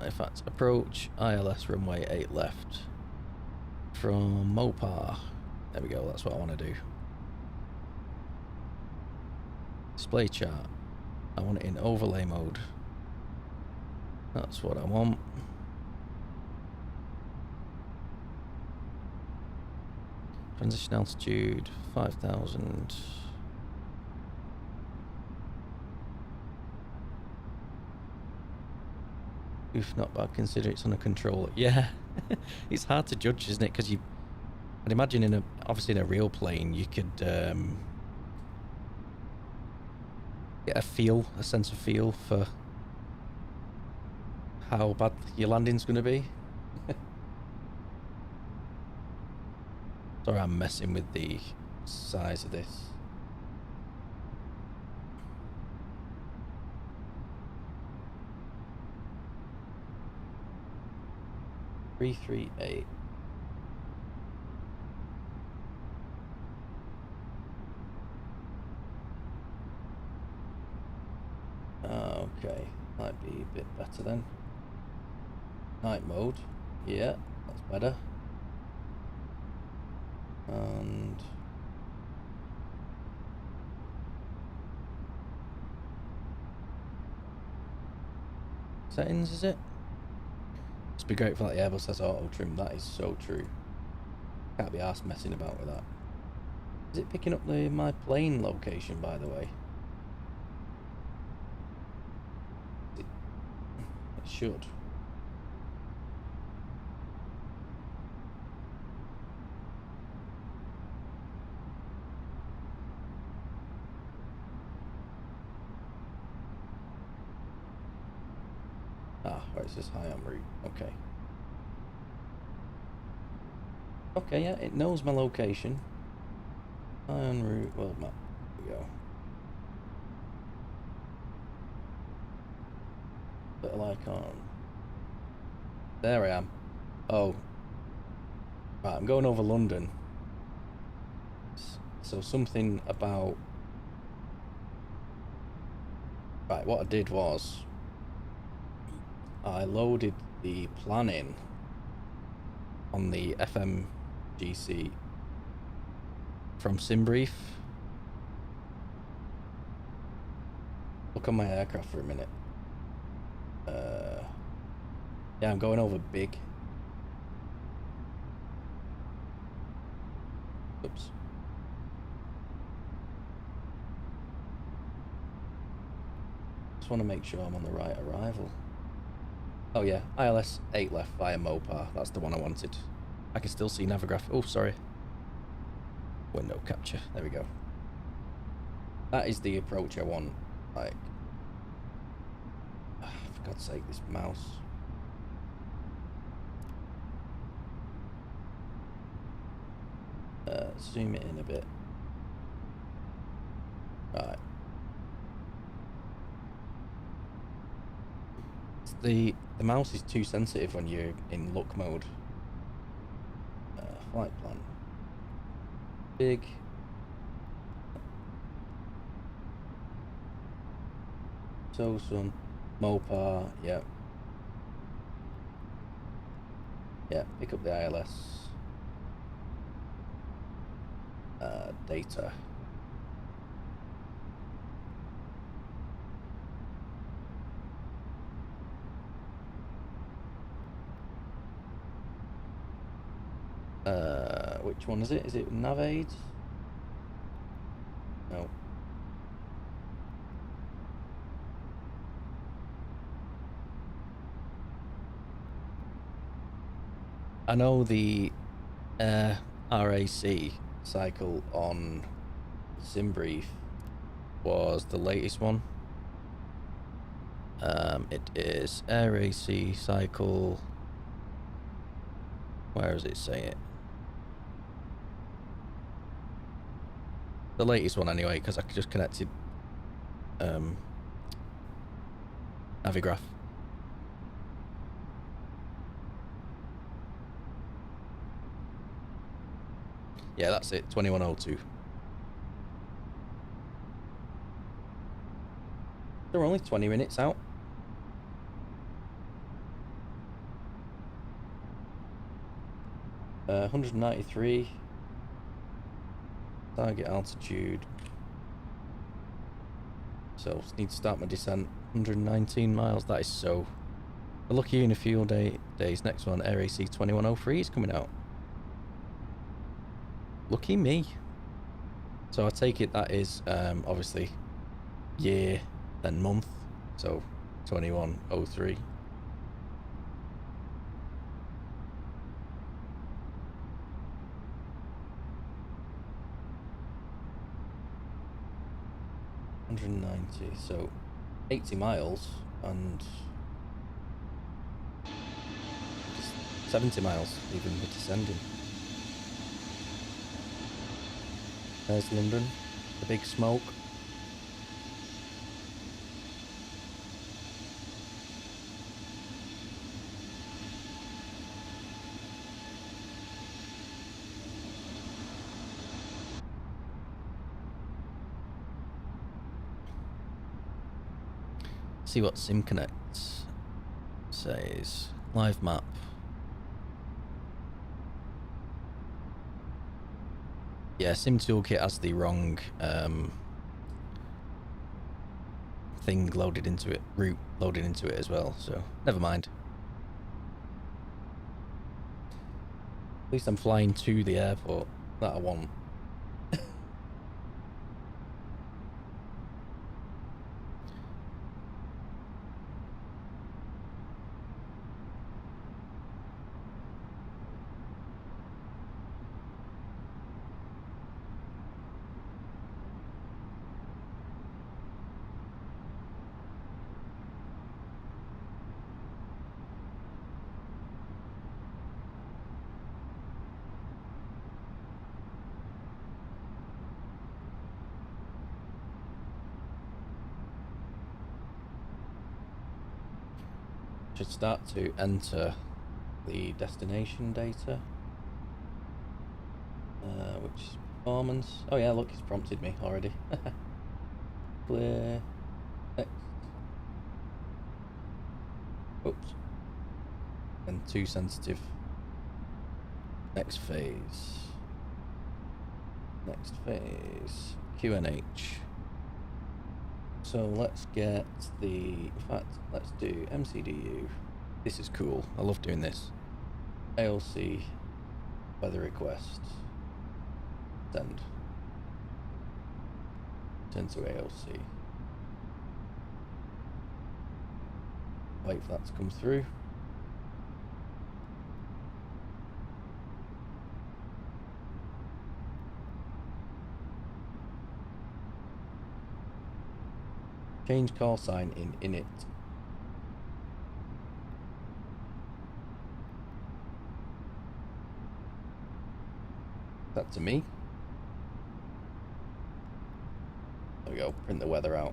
in fact, approach, ILS runway 8 left from Mopar. There we go, that's what I want to do. Display chart. I want it in overlay mode. That's what I want. Transition altitude, 5,000. Oof, not bad, consider it's on a controller. Yeah, it's hard to judge, isn't it? Because I'd imagine obviously in a real plane, you could get a sense of feel for how bad your landing's going to be. Sorry, I'm messing with the size of this. $338. Okay, might be a bit better then. Night mode, yeah, that's better. And settings, is it? Just be grateful that the Airbus has auto trim. That is so true. Can't be arsed messing about with that. Is it picking up my plane location, by the way? It should. Ah, right, it says high en route. Okay. Okay, yeah, it knows my location. High en route, world map. There we go. Little icon. There I am. Oh. Right, I'm going over London. So something about... Right, what I did was... I loaded the planning on the FMGC from SimBrief. Look on my aircraft for a minute. Yeah, I'm going over big. Oops. Just want to make sure I'm on the right arrival. Oh yeah, ILS 8 left via Mopar. That's the one I wanted. I can still see Navigraph. Oh, sorry. Window capture. There we go. That is the approach I want. Like, for God's sake, this mouse. Zoom it in a bit. Right. The mouse is too sensitive when you're in look mode. Flight plan. Big. So some Mopar, yeah. Yeah, pick up the ILS. data. Which one is it? Is it Navaids? No. I know the RAC cycle on SimBrief was the latest one. It is RAC cycle. Where does it say it? The latest one anyway, because I just connected Navigraph. Yeah, that's it, 2102. They're only 20 minutes out. Uh, 193 target altitude. So need to start my descent. 119 miles. That is so. Lucky in a few days. Next one, RAC 2103 is coming out. Lucky me. So I take it that is obviously year then month. So 2103. So 80 miles and 70 miles even with descending. There's London, the big smoke. See what SimConnect says. Live map. Yeah, Sim Toolkit has the wrong thing loaded into it, route loaded into it as well, so never mind. At least I'm flying to the airport that I want. Should start to enter the destination data, which is performance. Oh yeah, look, it's prompted me already. Clear. Next. Oops. And too sensitive. Next phase. Next phase. QNH. So let's get the, in fact, let's do MCDU. This is cool. I love doing this. ALC, weather request. Send. Send to ALC. Wait for that to come through. Change call sign in init. That to me. There we go. Print the weather out.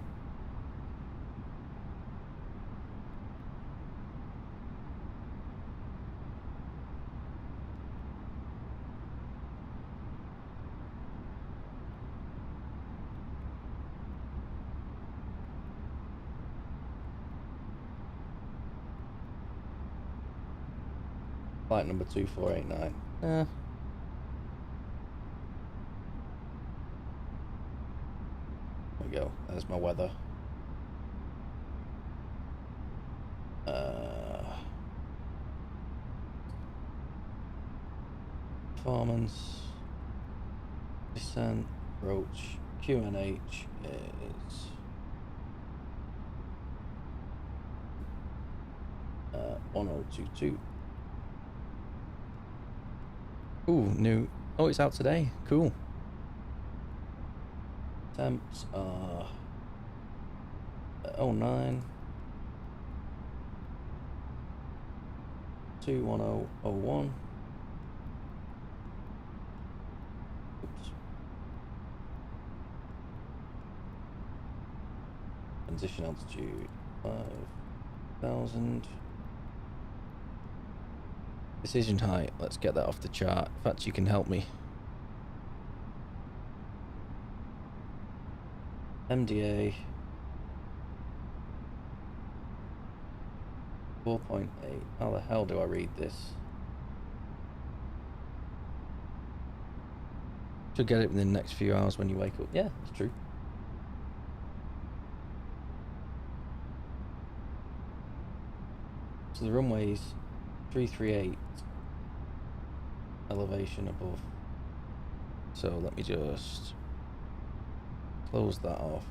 Flight number 2489. There we go. There's my weather. Performance, descent, approach, QNH is 1022. Ooh, new. Oh, it's out today. Cool. Temps are 09 21001. Oops. Transition altitude 5000. Decision height, let's get that off the chart. In fact, you can help me. MDA 4.8. How the hell do I read this? Should get it within the next few hours when you wake up. Yeah, that's true. So the runway's 338 elevation above. So let me just close that off.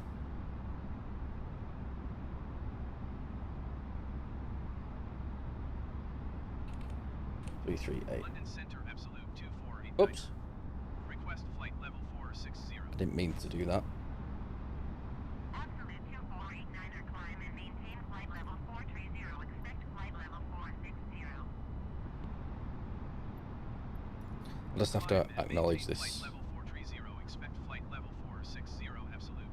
London Center, absolute 248.
Oops.
Request flight level 460.
I didn't mean to do that.
Absolute 2489er, climb and maintain flight level 430. Expect flight level 460.
I'll just have to acknowledge this.
Flight level 430. Expect flight level 460. Absolute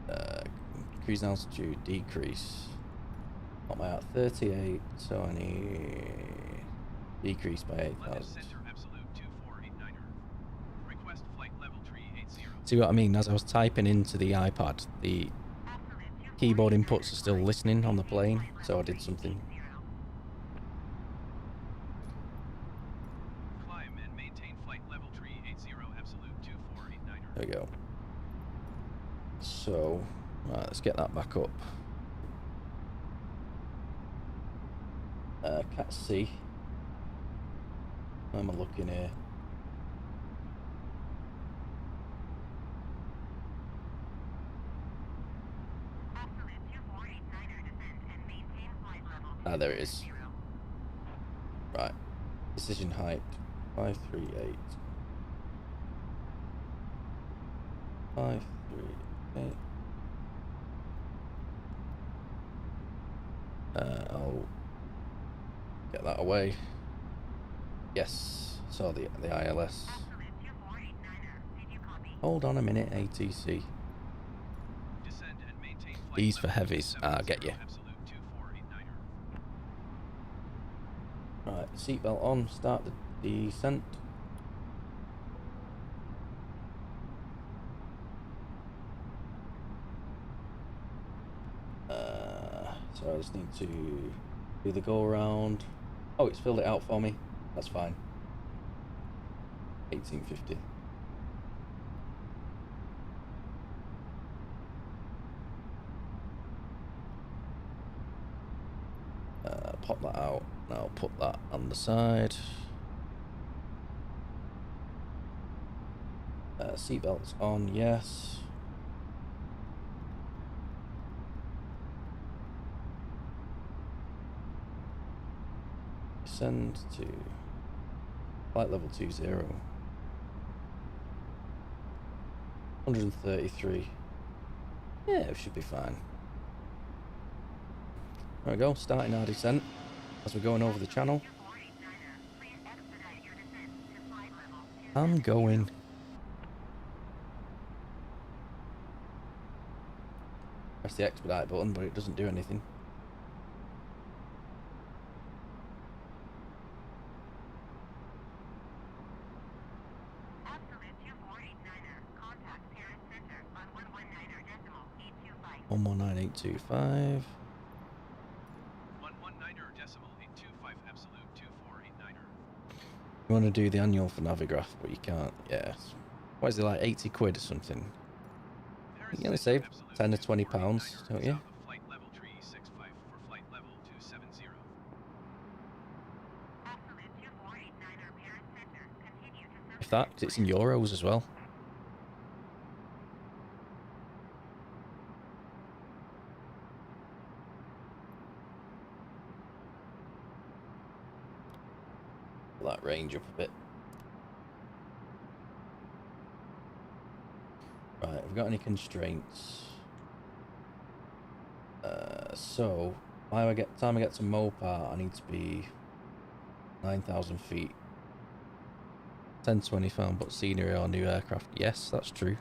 2489er.
Increase altitude, decrease. What am I at? 38, so I need decrease by 8,000.
London Center, absolute 2489er. Request flight level 380.
See what I mean? As I was typing into the iPad, the keyboard inputs are still listening on the plane, so I did something.
Climb and maintain flight level 380. Absolute 2489er.
There we go. So, right, let's get that back up. Cat C. Where am I looking here? Ah, there it is. Right. Decision height 538. 538. I'll get that away. Yes, saw the ILS. Hold on a minute, ATC.
Descend and maintain flight
These for
level
heavies. Ah, I'll get you.
Absolute 2489er.
Right, seatbelt on, start the descent. So I just need to do the go around. Oh, it's filled it out for me. That's fine. 1850. Pop that out. Now I'll put that on the side. Seatbelts on, yes. Descend to flight level 20. 133. Yeah, it should be fine. There we go, starting our descent as we're going over the channel. I'm going. Press the expedite button, but it doesn't do anything.
Absolute 2489er, contact Paris Center on 119.825.
119.825.
119er decimal 825. Absolute 2489er.
You want to do the annual for Navigraph, but you can't. Yeah, What is it, like 80 quid or something?
Paris
You only
Center,
save
absolute
10 to 20 pounds,
2489er,
don't you?
south of flight level 365 for flight level 270.
Absolute 2489er, Paris Center. Continue to
In fact, it's in euros as well. Pull that range up a bit. Right, have we got any constraints? So, by the time I get to Mopar, I need to be 9,000 feet. 10 to 20 pound, but scenery or new aircraft. Yes, that's true.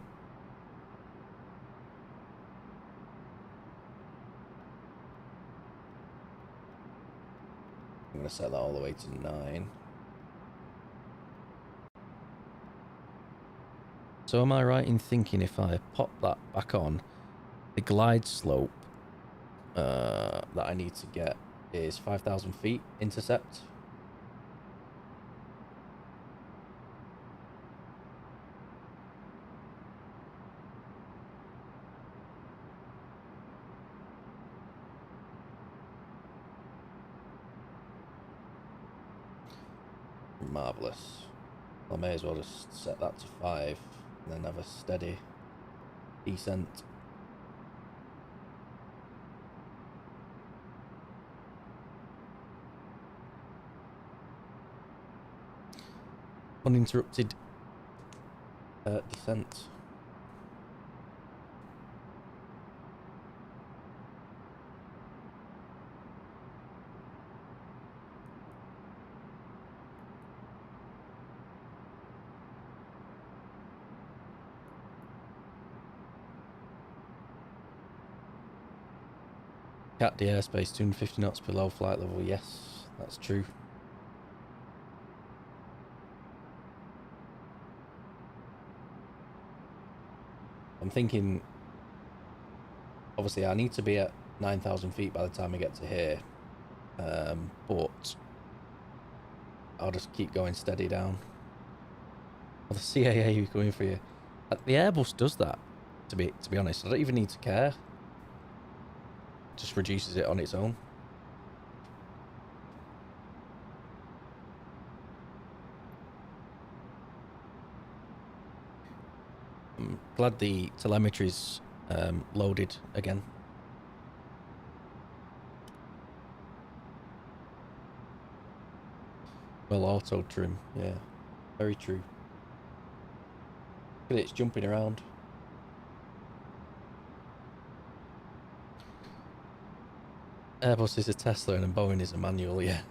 I'm going to set that all the way to 9. So am I right in thinking if I pop that back on, the glide slope that I need to get is 5,000 feet intercept? Marvellous. I may as well just set that to 5 and then have a steady descent. Uninterrupted descent. Cat the airspace, 250 knots below flight level. Yes, that's true. I'm thinking, obviously I need to be at 9,000 feet by the time I get to here, but I'll just keep going steady down. Well, the CAA is going for you. The Airbus does that, to be honest. I don't even need to care. It just reduces it on its own. I'm glad the telemetry's loaded again. Well, auto trim, yeah, very true. Look at it, it's jumping around. Airbus is a Tesla and Boeing is a manual, yeah.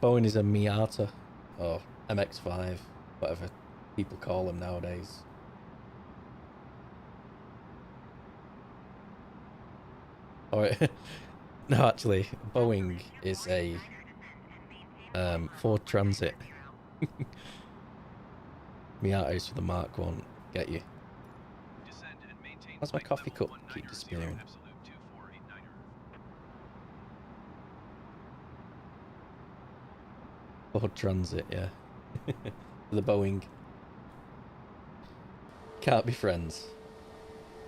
Boeing is a Miata, or MX-5, whatever people call them nowadays. Or no, actually, Boeing is a Ford Transit. Miata is for the Mark 1. Get you. How's my coffee cup keep disappearing? Ford Transit, yeah. The Boeing. Can't be friends.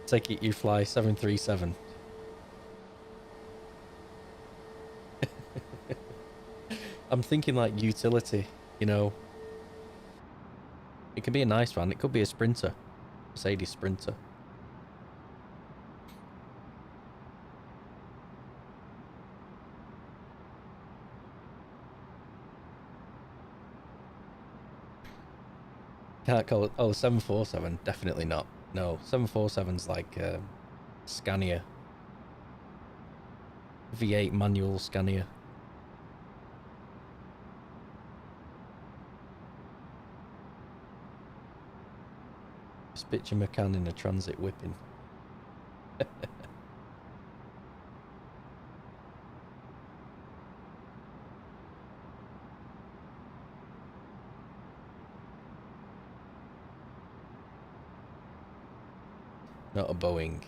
Take it you fly 737. I'm thinking like utility, you know. It can be a nice van. It could be a Sprinter. Mercedes Sprinter. Can't call it. Oh, 747. Definitely not. No, 747's like Scania. V8 manual Scania. Just picture McCann in a transit whipping. Not a Boeing.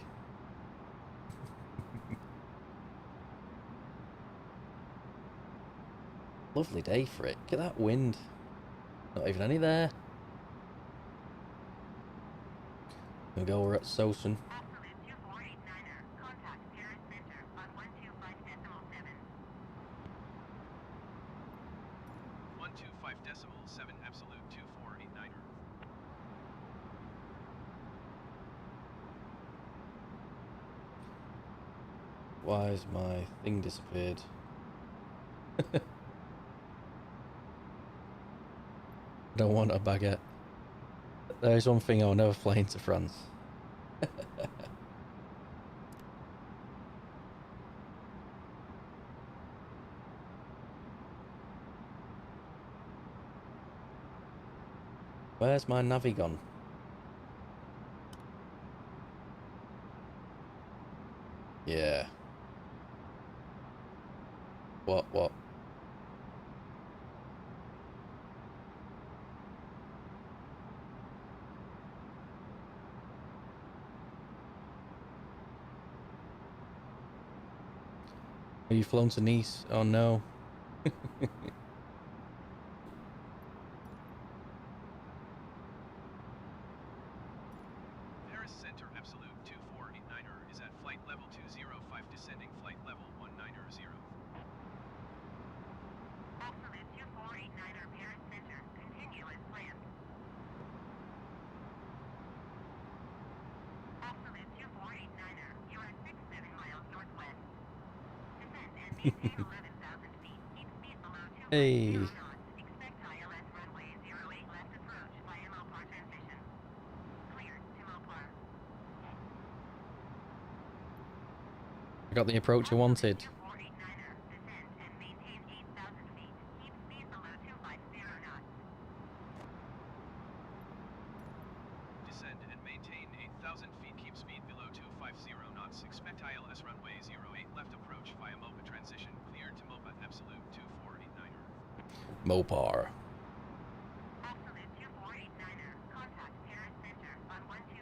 Lovely day for it. Look at that wind. Not even any there. There we go, we're at Sosen.
Absolute 2489er. Contact Paris Center on 125.7.
125.7 absolute 2489er.
Why has my thing disappeared? I don't want a baguette. There's one thing I'll never fly into France. Where's my navi gone? Yeah. What? Have you flown to Nice? Oh no.
Paris Center absolute 2489er is at flight level 205 descending flight level 190.
Absolute 2489er. Paris Center. Continue as planned. Absolute 2489er. You are 67 miles northwest. Descend and maintain 11,000 feet. Keep speed below 250
Hey.
knots. Expect ILS runway 08 left approach via Mopar transition. Cleared to Mopar.
I got the approach I wanted.
2489er. Descend and maintain 8,000 feet. Keep speed below 250 knots.
Descend and maintain 8,000 feet. Keep speed below 250 knots. Expect ILS runway 08 left approach via MOPA transition. Cleared to MOPA absolute 2489er.
Mopar.
Absolute 2489er. Contact Paris Center on 125.7.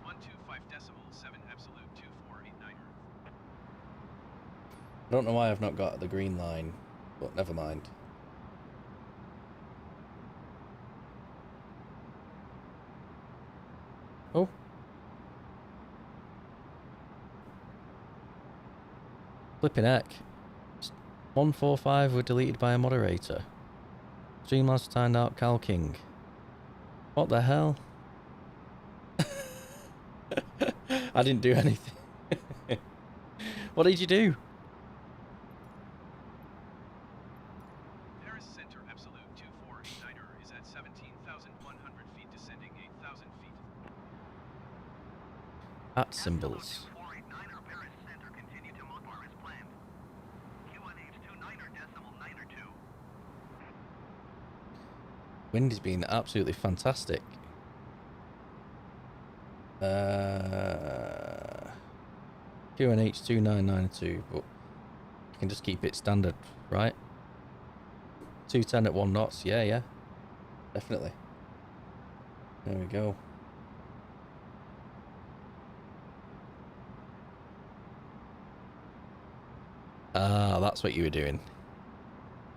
125.7 absolute 2489er.
I don't know why I've not got the green line, but never mind. Oh. Flipping heck. 145 were deleted by a moderator. Streamlabs timed out Cal King. What the hell? I didn't do anything. What did you do?
Paris Center absolute 2489er is at 17,100 feet descending 8,000 feet.
At symbols.
2489er. Paris Center. Continue to Mopar as planned. QNH29.92.
Wind has been absolutely fantastic. QNH 2992, but you can just keep it standard, right? 210 at 1 knots, yeah, definitely. There we go. Ah, that's what you were doing.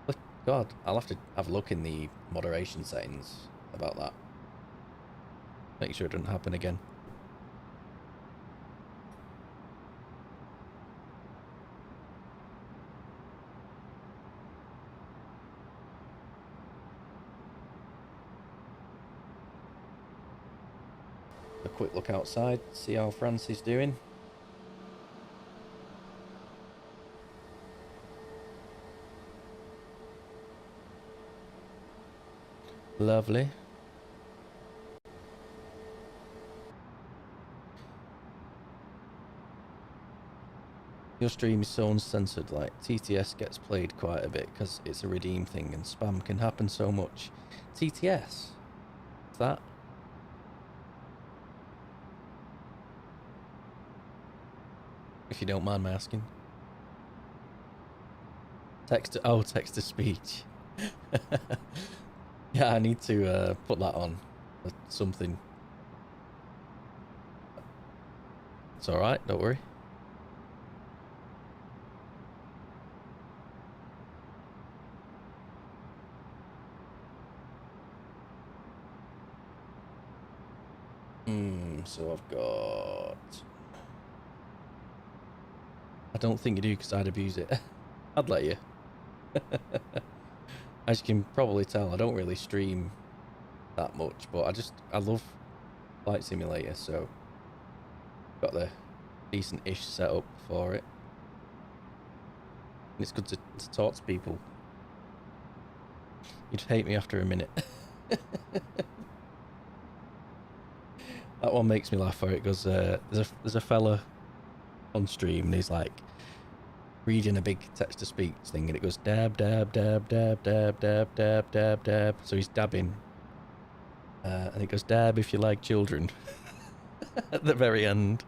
But God, I'll have to have a look in the moderation settings about that. Make sure it doesn't happen again. A quick look outside, see how France is doing. Lovely. Your stream is so uncensored, like TTS gets played quite a bit because it's a redeem thing and spam can happen so much. TTS? What's that? If you don't mind my asking. Text to speech. Yeah, I need to put that on. Something. It's alright, don't worry. So I've got... I don't think you do, because I'd abuse it. I'd let you. As you can probably tell, I don't really stream that much, but I love Flight Simulator, so got the decent-ish setup for it. And it's good to talk to people. You'd hate me after a minute. That one makes me laugh, where it goes, there's a fella on stream, and he's like reading a big text-to-speech thing, and it goes dab, dab, dab, dab, dab, dab, dab, dab, dab. So he's dabbing. And it goes, dab if you like children. At the very end.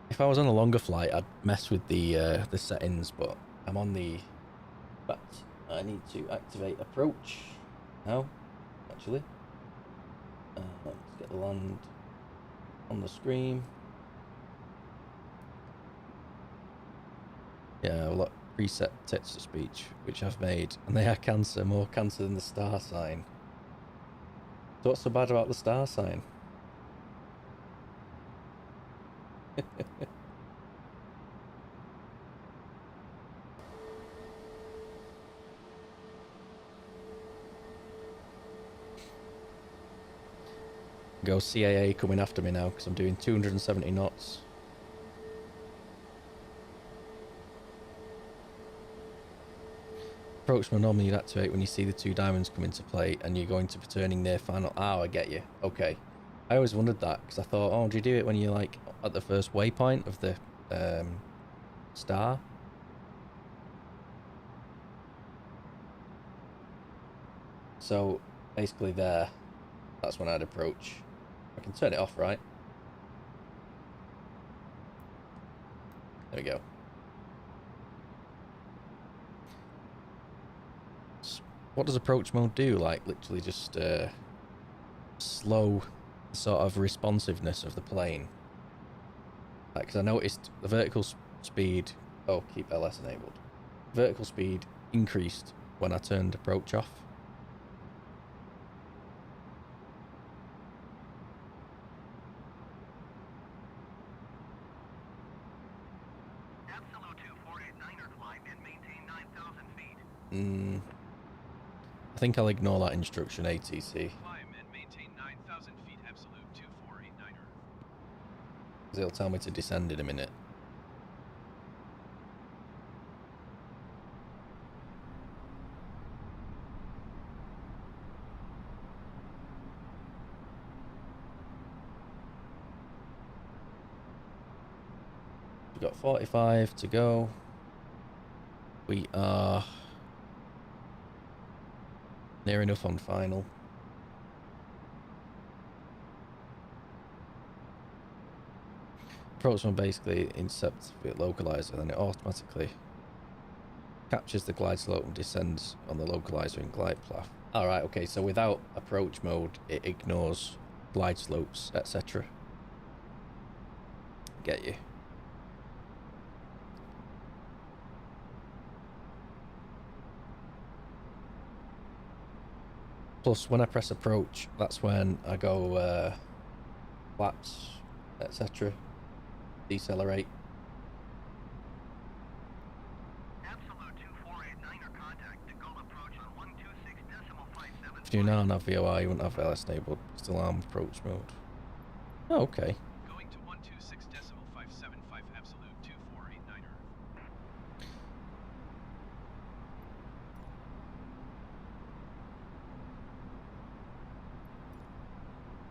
If I was on a longer flight, I'd mess with the settings, but I'm on the... But I need to activate approach now, actually. Let's get the land on the screen. Yeah, a lot preset text-to-speech, which I've made, and they are Cancer, more Cancer than the star sign. So what's so bad about the star sign? Go CAA coming after me now, because I'm doing 270 knots. Approach will normally activate when you see the two diamonds come into play and you're going to be turning near final. Oh, I get you. Okay. I always wondered that, because I thought, oh, do you do it when you're like at the first waypoint of the star? So basically there, that's when I'd approach. I can turn it off, right? There we go. What does approach mode do? Like literally just slow sort of responsiveness of the plane. Like, because I noticed the vertical speed... Oh, keep LS enabled. Vertical speed increased when I turned approach off.
Absolute 2489er climb and maintain 9,000 feet.
I think I'll ignore that instruction, ATC.
Climb and maintain 9,000 feet, absolute 2489er.
Because it'll tell me to descend in a minute. We've got 45 to go. We are near enough on final. Approach one basically intercepts the localizer, then it automatically captures the glide slope and descends on the localizer in glide path. Alright, okay, so without approach mode, it ignores glide slopes, etc. Get you. Plus, when I press approach, that's when I go flaps, etc. Decelerate.
Absolute 2489er contact. The goal approach on 126.57.
If you now have VOR, you wouldn't have LS enabled. Still arm approach mode. Oh, okay.
Going to 126.575, absolute 2489er.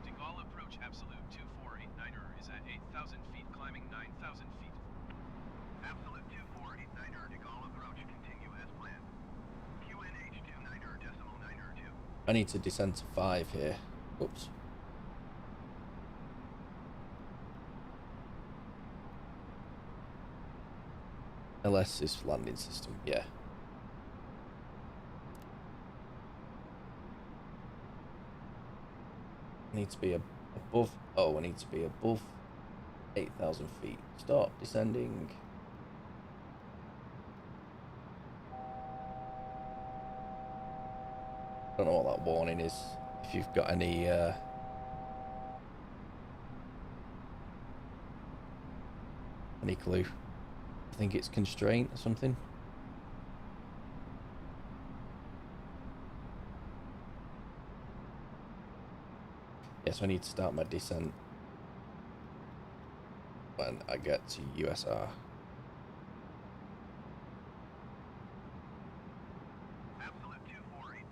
De Gaulle approach absolute 2489er is at 8,000 feet, climbing 9,000 feet.
Absolute 2489er. De Gaulle approach. Continue as planned. QNH 29er decimal 9er 2.
I need to descend to 5 here. Oops. LS is landing system, yeah. I need to be above... Oh, I need to be above 8,000 feet. Stop descending. Don't know what that warning is. If you've got any clue. I think it's constraint or something. Yes, I need to start my descent when I get to USR.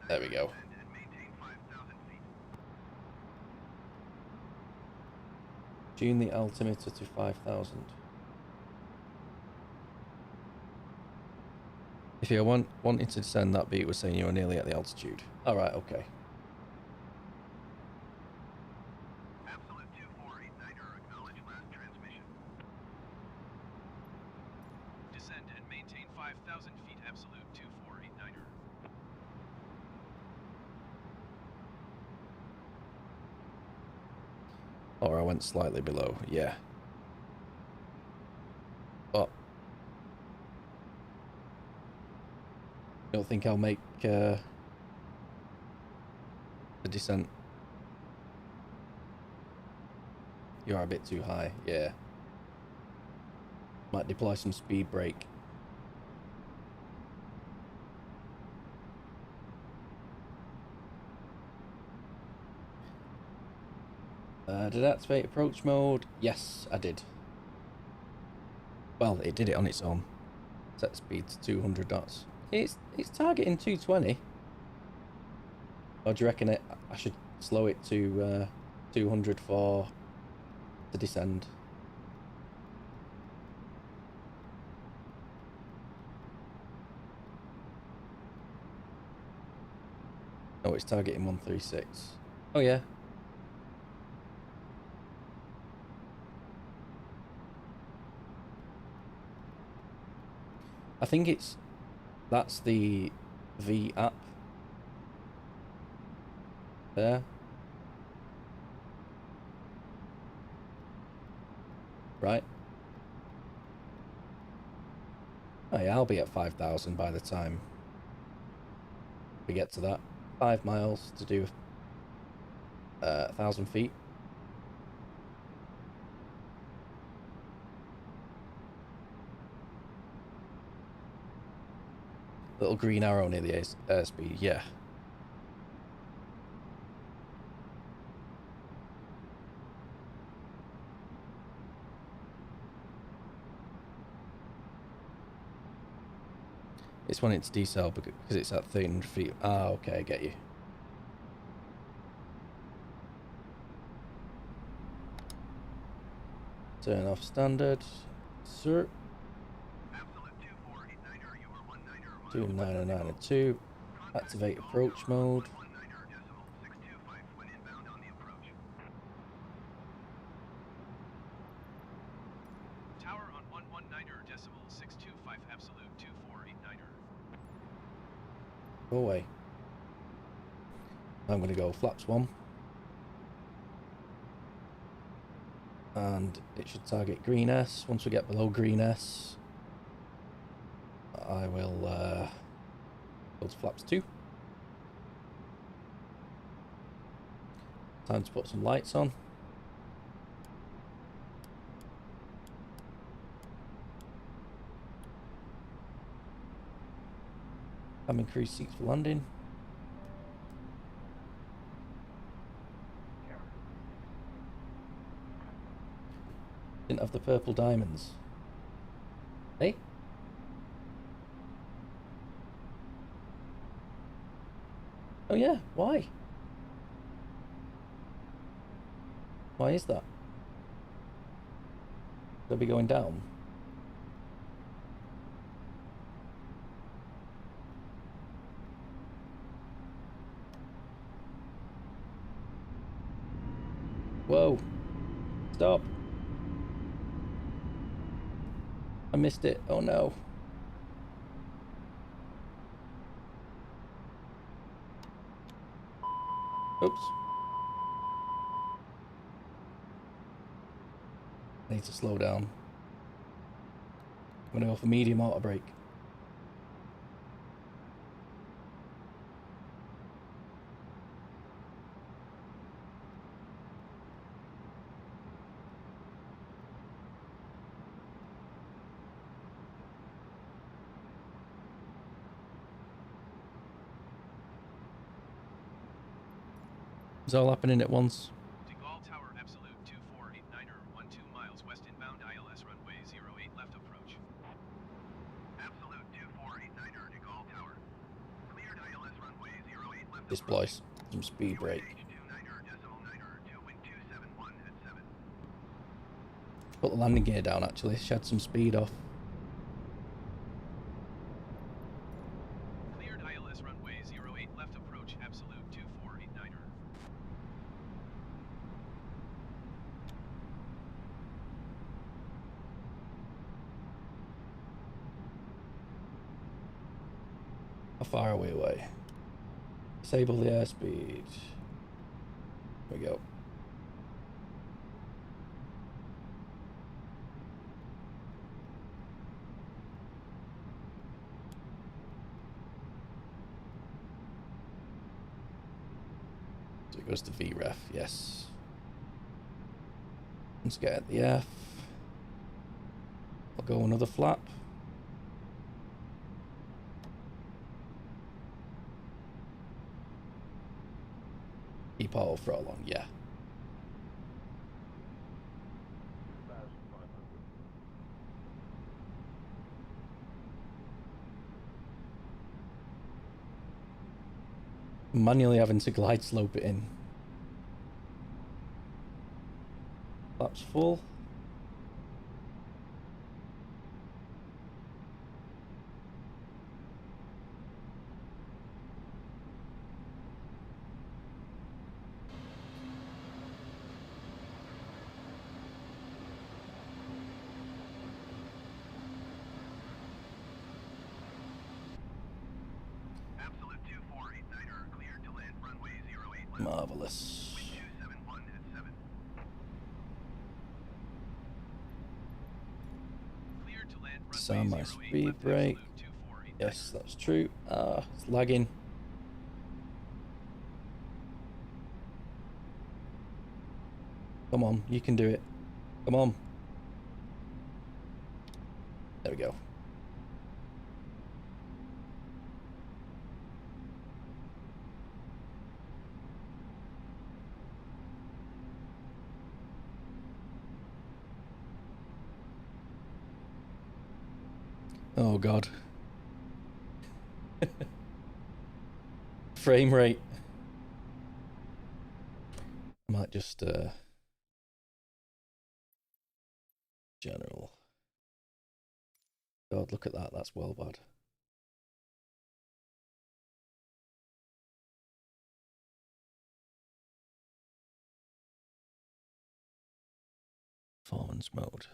There we go. Tune the altimeter to 5,000. If you're wanting to descend, that beat was saying you were nearly at the altitude. Alright, okay.
Absolute 2489er, acknowledge last transmission.
Descend and maintain 5,000 feet absolute 2489er.
Or I went slightly below, yeah. But I don't think I'll make the descent. You are a bit too high, yeah. Might deploy some speed brake. Did I activate approach mode? Yes, I did. Well, it did it on its own. Set speed to 200 knots. It's targeting 220. Or do you reckon I should slow it to 200 to descend? Oh, it's targeting 136. Oh yeah. I think that's the V app there. Right. Oh yeah, I'll be at 5,000 by the time we get to that. 5 miles to do 1,000 feet. Little green arrow near the airspeed, yeah. It's wanting to decel because it's at 300 feet. Ah, okay, I get you. Turn off standard. Sir.
Absolute 2489er, you are 19er.
Do 992. Activate approach mode.
19er decimal 625 when inbound on the approach.
Tower on 119er decimal 625 absolute 2489er.
Go away. I'm going to go flaps 1. And it should target green S. Once we get below green S, I will go to flaps 2. Time to put some lights on. Have increased seats for landing. Didn't have the purple diamonds. Hey? Oh yeah, why? Why is that? They'll be going down. Whoa. Stop. I missed it. Oh no. Oops. I need to slow down. I'm gonna go for medium auto brake. It's all happening at once.
De Gaulle Tower Absolute 2489er 12 miles west inbound ILS runway 08 left approach.
Absolute 2489er de Gaulle Tower. Cleared ILS runway 08 left
Display
approach.
some speed brake.
H29er to wind 271 at 7.
Put the landing gear down actually, shed some speed off.
Cleared ILS runway 08 left approach Absolute 2489er.
How far are we away? Disable the airspeed. There we go. So it goes to VREF, yes. Let's get at the F. I'll go another flap. Keep auto throttle on, yeah. Manually having to glide slope it in. Flaps full.
Absolute 2489er cleared to land runway 08 left.
Marvelous.
Wind 271 at 7.
Cleared to land runway
Sound my
08
speed
left
brake.
Absolute 2489er.
Yes, that's true. It's lagging. Come on, you can do it. Come on. There we go. Oh god. Frame rate. I might just general. God, look at that, that's well bad. Performance mode.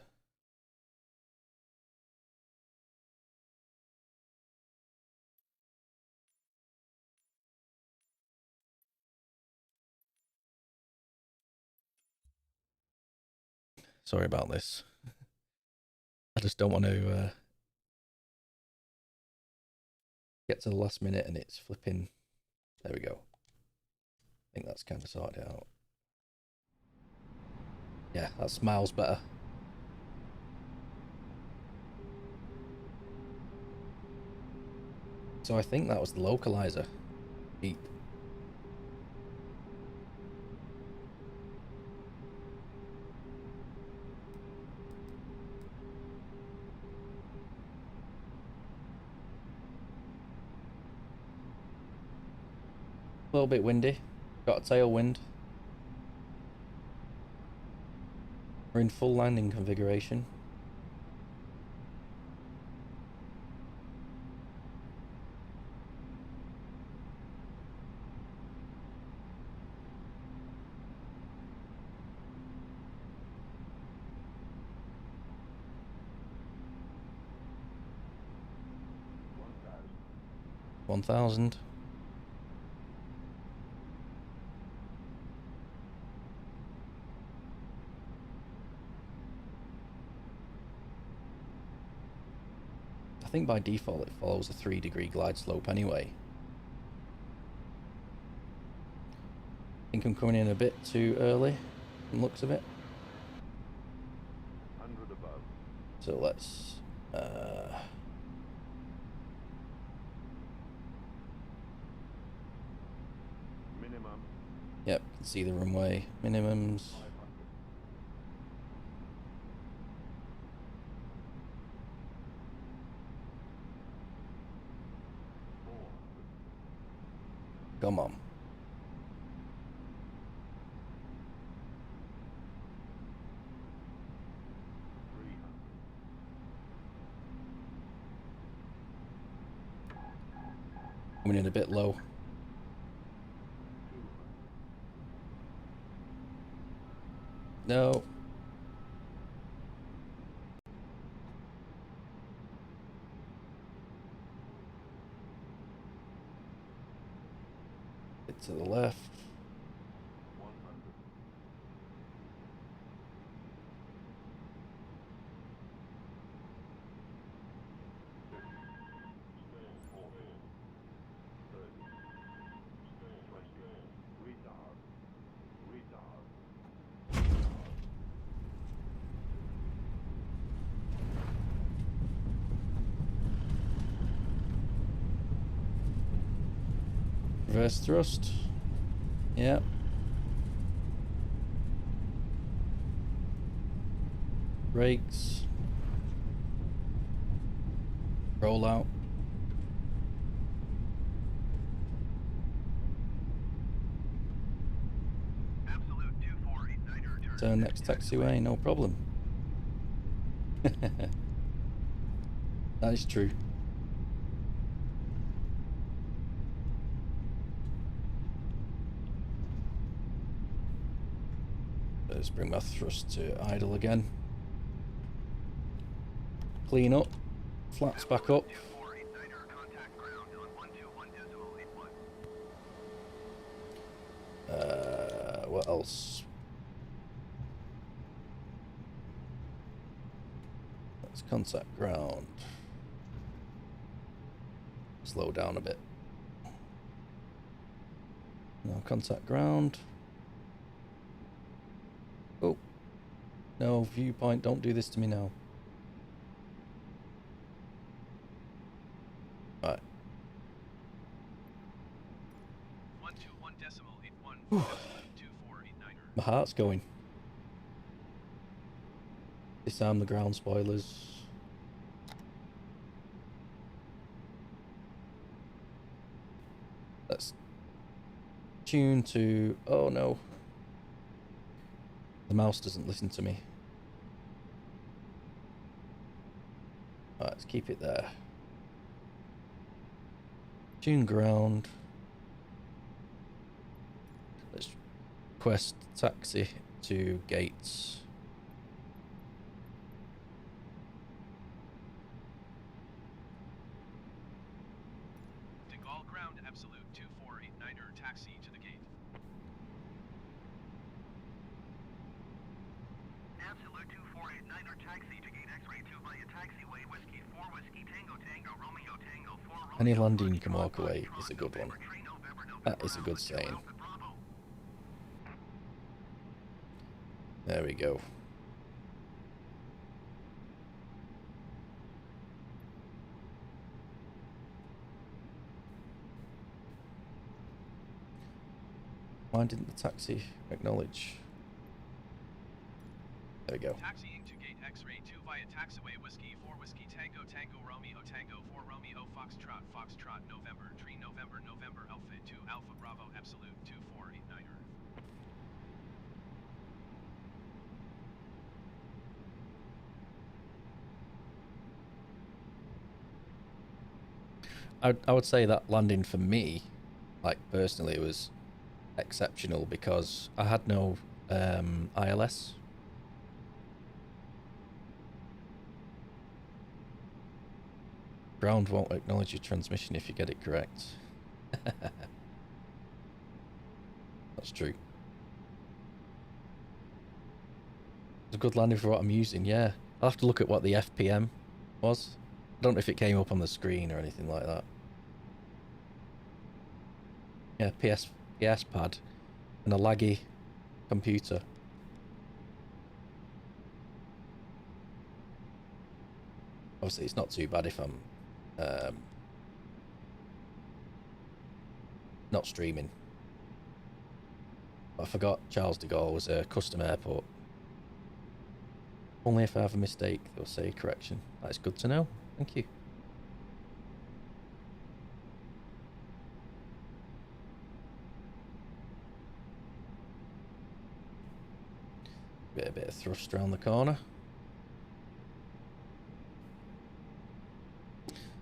Sorry about this. I just don't want to get to the last minute and it's flipping. There we go. I think that's kind of sorted out. Yeah, that's miles better. So I think that was the localizer. Beep. A little bit windy. Got a tailwind. We're in full landing configuration. $1,000. think by default it follows a 3-degree glide slope anyway. I think I'm coming in a bit too early from the looks of it.
100 above.
So let's
Minimum.
yep, can see the runway minimums.
500.
Come on.
300.
Coming in a bit low.
200.
No. Bit to the left.
100.
Reverse thrust. Yep. Brakes. Roll out.
Absolute 2489er.
Turn next taxiway, no problem. That is true. Let's bring my thrust to idle again. Clean up. Flaps back up.
2489er, contact ground on 121.81.
What else? Let's contact ground. Slow down a bit. Now contact ground. Oh. No, viewpoint, don't do this to me now. Right.
121.81. Absolute 2489er.
My heart's going. Disarm the ground spoilers. Let's tune to... Oh no. The mouse doesn't listen to me. Alright, let's keep it there. Tune ground. Let's request taxi to gates.
De Gaulle ground absolute 2489er. Taxi to the gate.
Absolute 2489er, taxi to gate X-ray 2 via taxiway Whiskey 4 Whiskey Tango Tango Romeo Tango 4 Romeo.
Any landing you can walk away is a good one. That is a good saying. There we go. Why didn't the taxi acknowledge? There we go.
Taxiing to gate X-ray 2 via taxiway Whiskey 4 Whiskey Tango Tango Romeo Tango 4 Romeo Foxtrot Foxtrot November Tree November November Alpha 2 Alpha Bravo Absolute 2489er.
I would say that landing for me, like personally, was exceptional because I had no ILS. Ground won't acknowledge your transmission if you get it correct. That's true. It's a good landing for what I'm using, yeah. I'll have to look at what the FPM was. don't know if it came up on the screen or anything like that. Yeah, PS pad and a laggy computer. Obviously, it's not too bad if I'm not streaming. But I forgot Charles de Gaulle was a custom airport. Only if I have a mistake, they'll say correction. That's good to know. Thank you. A bit of thrust around the corner.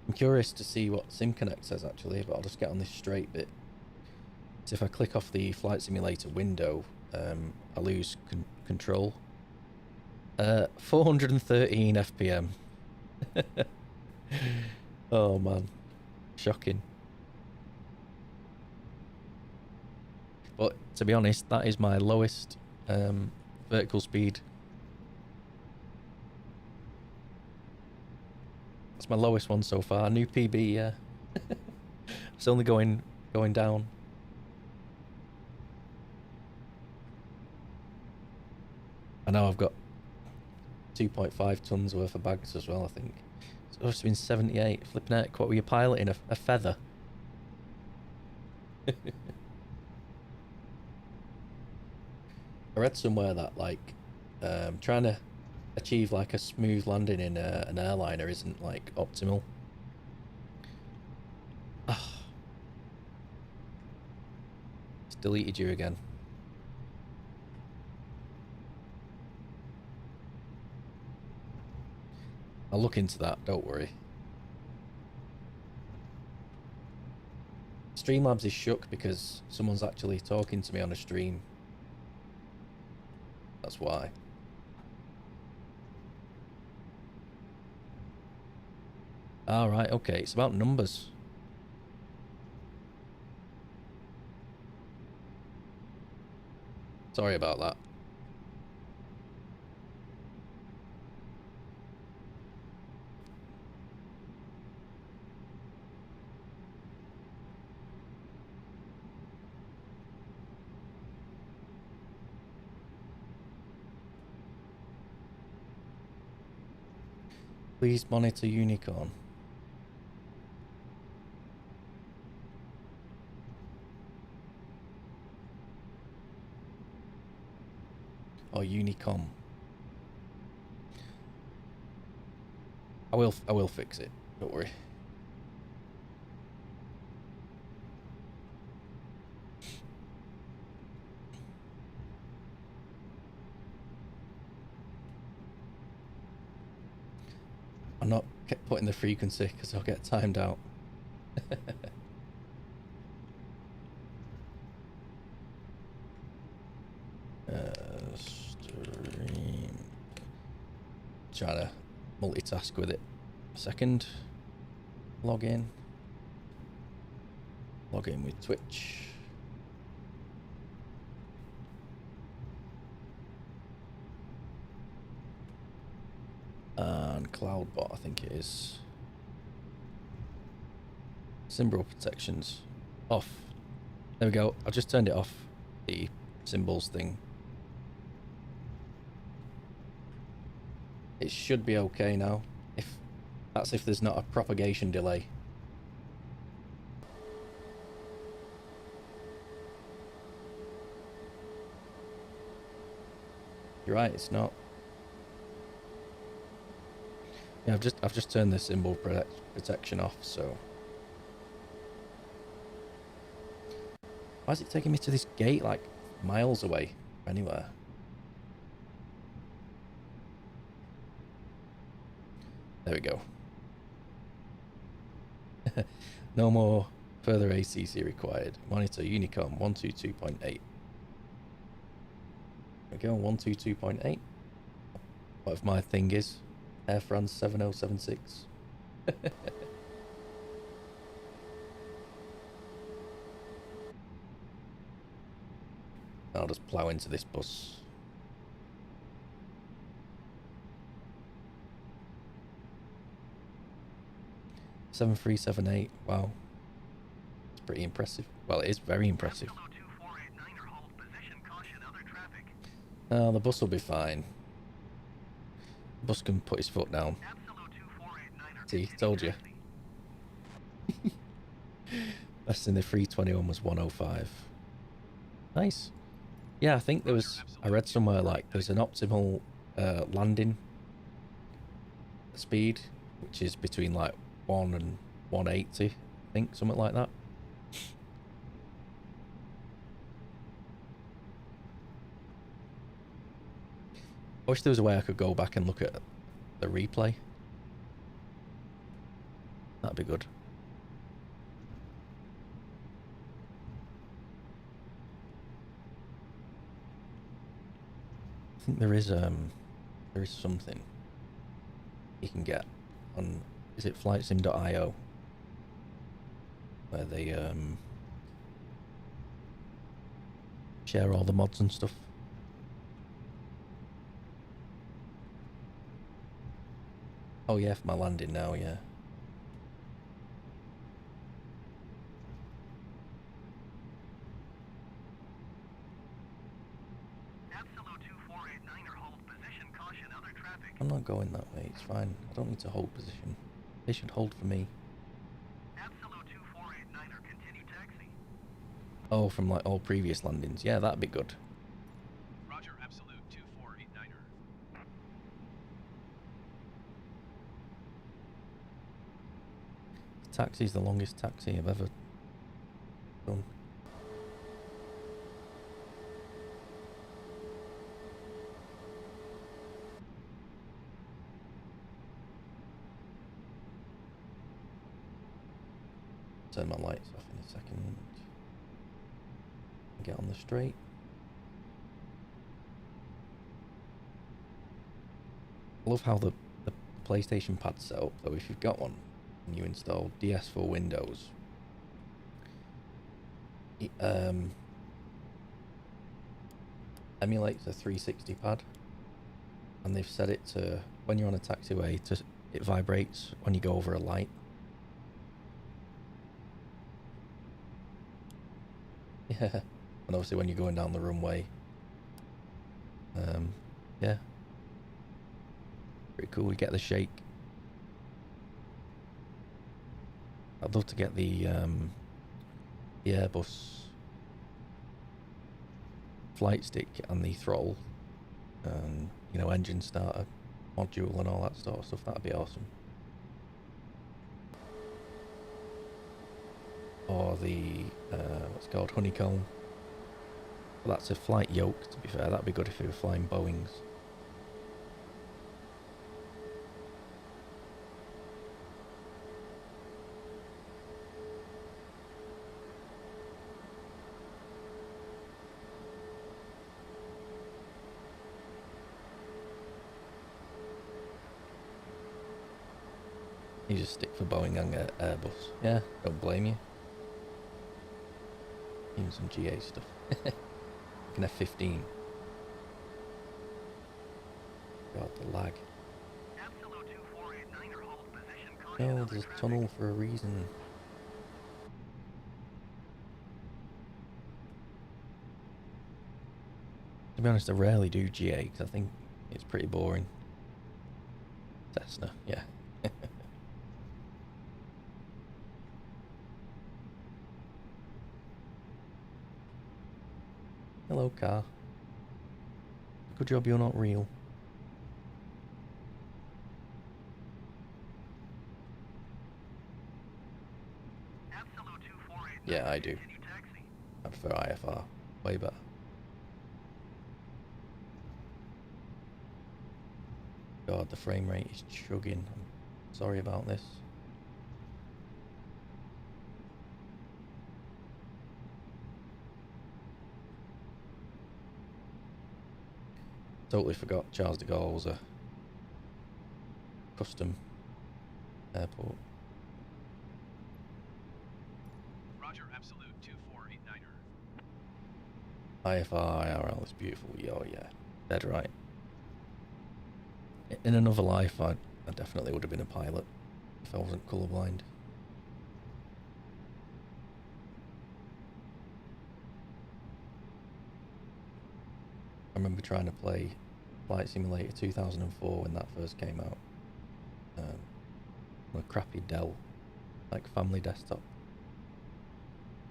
I'm curious to see what SimConnect says actually, but I'll just get on this straight bit. So if I click off the flight simulator window, I lose control. 413 FPM. Oh man, shocking. But to be honest, that is my lowest vertical speed. That's my lowest one so far. New PB, yeah. It's only going down. I know I've got 2.5 tons worth of bags as well, I think. So it's been 78. Flipping out, what were you piloting? A feather? I read somewhere that like trying to achieve like a smooth landing in an airliner isn't like optimal. It's deleted you again. I'll look into that, don't worry. Streamlabs is shook because someone's actually talking to me on a stream. That's why. Alright, okay, it's about numbers. Sorry about that. Please monitor Unicorn. Or Unicom. I will fix it. Don't worry. I'm not kept putting the frequency because I'll get timed out. Stream. Trying to multitask with it. Second. Log in. Log in with Twitch. And CloudBot, I think it is. Symbol protections. Off. There we go. I just turned it off. The symbols thing. It should be okay now. If there's not a propagation delay. You're right, it's not. Yeah, I've just turned the symbol protection off, so. Why is it taking me to this gate like miles away? Anywhere. There we go. No more further ACC required. Monitor Unicom 122.8. There we go, 122.8. Whatever my thing is. Air France 7076. I'll just plow into this bus. 7378. Wow. It's pretty impressive. Well, it is very impressive.
Absolute 2489er, hold position, caution, other traffic.
Oh, the bus will be fine. The bus can put his foot down.
Absolute 2489er,
See,
continue
told you.
taxi.
Best in the 321 was 105. Nice. Yeah, I think there was, I read somewhere like there's an optimal landing speed, which is between like 1 and 180, I think, something like that. I wish there was a way I could go back and look at the replay. That'd be good. I think there is something you can get on, is it flightsim.io, where they share all the mods and stuff. Oh yeah, for my landing now, yeah.
Absolute 2489er, hold position, caution, other traffic.
I'm not going that way, it's fine. I don't need to hold position. They should hold for me.
Absolute 2489er, continue taxi.
Oh, from like all previous landings. Yeah, that'd be good.
Roger, absolute 2489er.
The taxi's the longest taxi I've ever done. Turn my lights off in a second. Get on the straight. I love how the PlayStation pad's set up though. If you've got one and you install DS for Windows, it emulates a 360 pad, and they've set it to, when you're on a taxiway, it vibrates when you go over a light. Yeah, and obviously when you're going down the runway. Yeah, pretty cool. You get the shake. I'd love to get the Airbus flight stick and the throttle, and you know, engine starter module and all that sort of stuff. That'd be awesome. Or the what's it called, honeycomb. Well, that's a flight yoke, to be fair. That'd be good if we were flying Boeings. You just stick for Boeing and Airbus. Yeah, don't blame you. Even some GA stuff. Like an F-15. God, the lag.
Absolute 2489er, hold position, caution,
No,
other
there's a
traffic.
tunnel for a reason. To be honest, I rarely do GA because I think it's pretty boring. Cessna, yeah. Hello, car. Good job you're not real.
Absolute 2489er,
Yeah, I do.
continue taxi.
I prefer IFR. Way better. God, the frame rate is chugging. I'm sorry about this. Totally forgot Charles de Gaulle was a custom airport.
Roger, absolute 2489er.
IFR, IRL is beautiful. Oh yeah, dead right. In another life, I definitely would have been a pilot if I wasn't colourblind. remember trying to play Flight Simulator 2004 when that first came out. On a crappy Dell, like family desktop.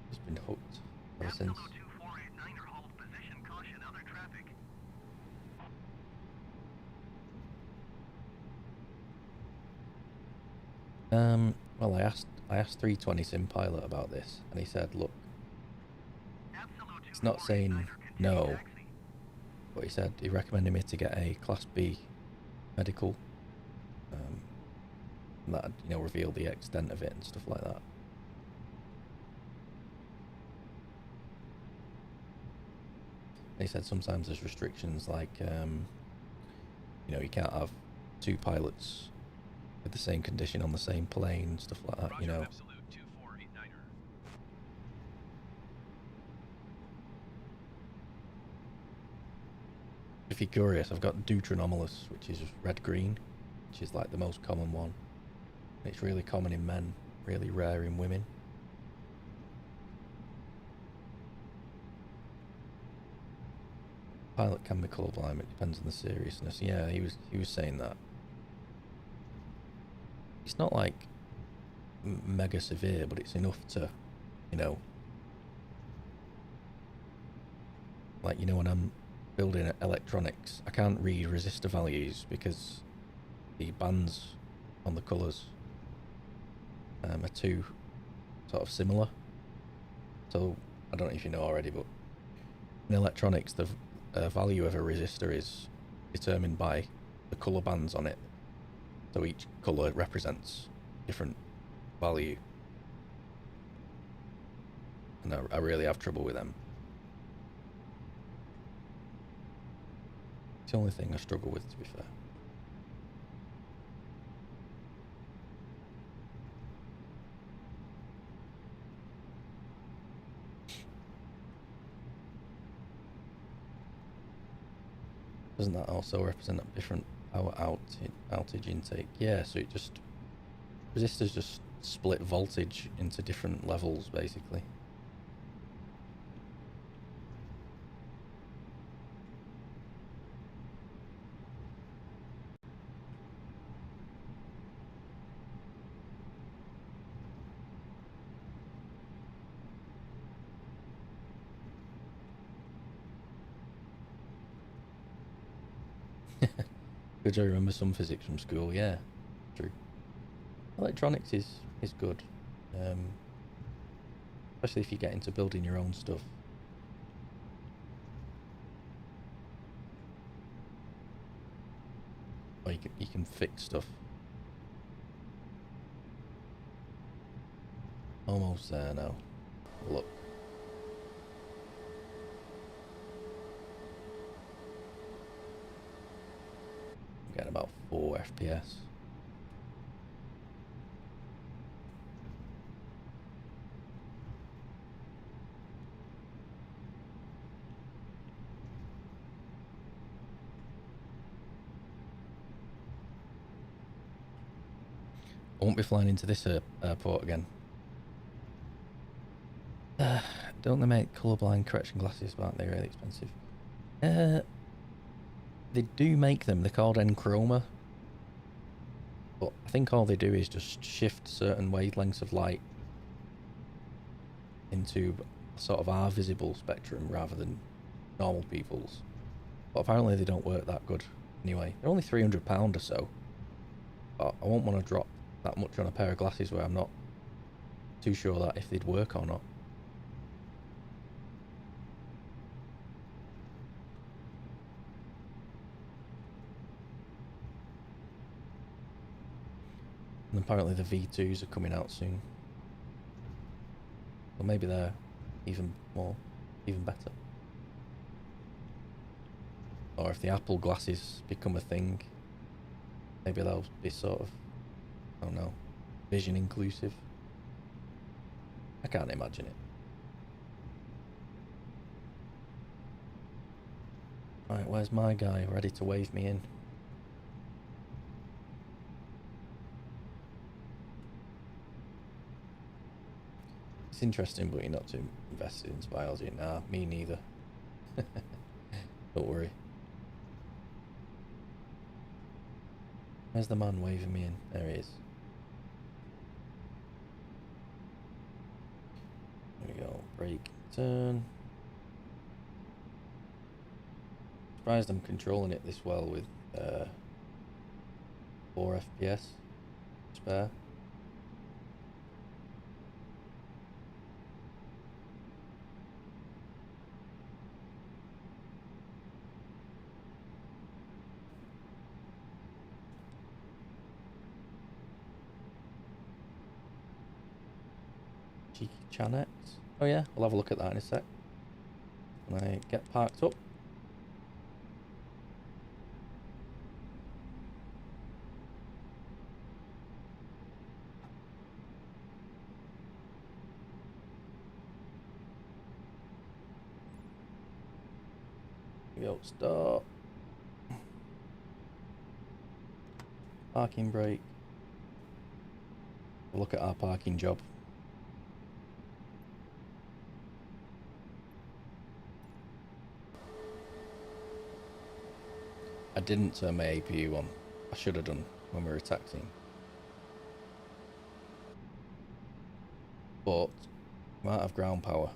Just been hooked ever since.
Absolute 2489er, hold position, caution, other traffic.
Well, I asked 320 Sim Pilot about this, and he said, look,
Absolute
it's not saying
2489er, continue
no,
taxi.
but he said he recommended me to get a Class B medical. And that, you know, reveal the extent of it and stuff like that. And he said sometimes there's restrictions, like, you know, you can't have two pilots with the same condition on the same plane, stuff like that,
Roger,
you know.
Absolute 2489er.
If you're curious, I've got Deuteronomalus, which is red-green, which is like the most common one. It's really common in men, really rare in women. Pilot can be colourblind, it depends on the seriousness. Yeah, he was saying that. It's not like mega severe, but it's enough to, you know, like, you know, when I'm building electronics, I can't read resistor values because the bands on the colours are too sort of similar. So I don't know if you know already, but in electronics, the value of a resistor is determined by the colour bands on it. So each colour represents different value, and I really have trouble with them. It's the only thing I struggle with, to be fair. Doesn't that also represent a different power outage intake? Yeah, so it just, resistors just split voltage into different levels, basically. Good to remember some physics from school, yeah. True. Electronics is good. Especially if you get into building your own stuff. Or you can fix stuff. Almost there now. Look. I'm getting about 4 FPS. I won't be flying into this airport again. Don't they make colourblind correction glasses? Aren't they really expensive? They do make them. They're called Enchroma. But I think all they do is just shift certain wavelengths of light into sort of our visible spectrum rather than normal people's. But apparently they don't work that good anyway. They're only £300 or so. But I won't want to drop that much on a pair of glasses where I'm not too sure that if they'd work or not. And apparently the V2s are coming out soon. Well, maybe they're even better. Or if the Apple glasses become a thing, maybe they'll be sort of, I don't know, vision inclusive. I can't imagine it. Right, where's my guy ready to wave me in? It's interesting, but you're not too invested into biology. Nah, me neither. Don't worry. Where's the man waving me in? There he is. There we go. Brake, turn. Surprised I'm controlling it this well with 4 FPS spare. Cheeky Chanex. Oh yeah, we'll have a look at that in a sec. When I get parked up. Here we go, start. Parking brake. We'll look at our parking job. I didn't turn my APU on. I should have done when we were taxiing. But I might have ground power.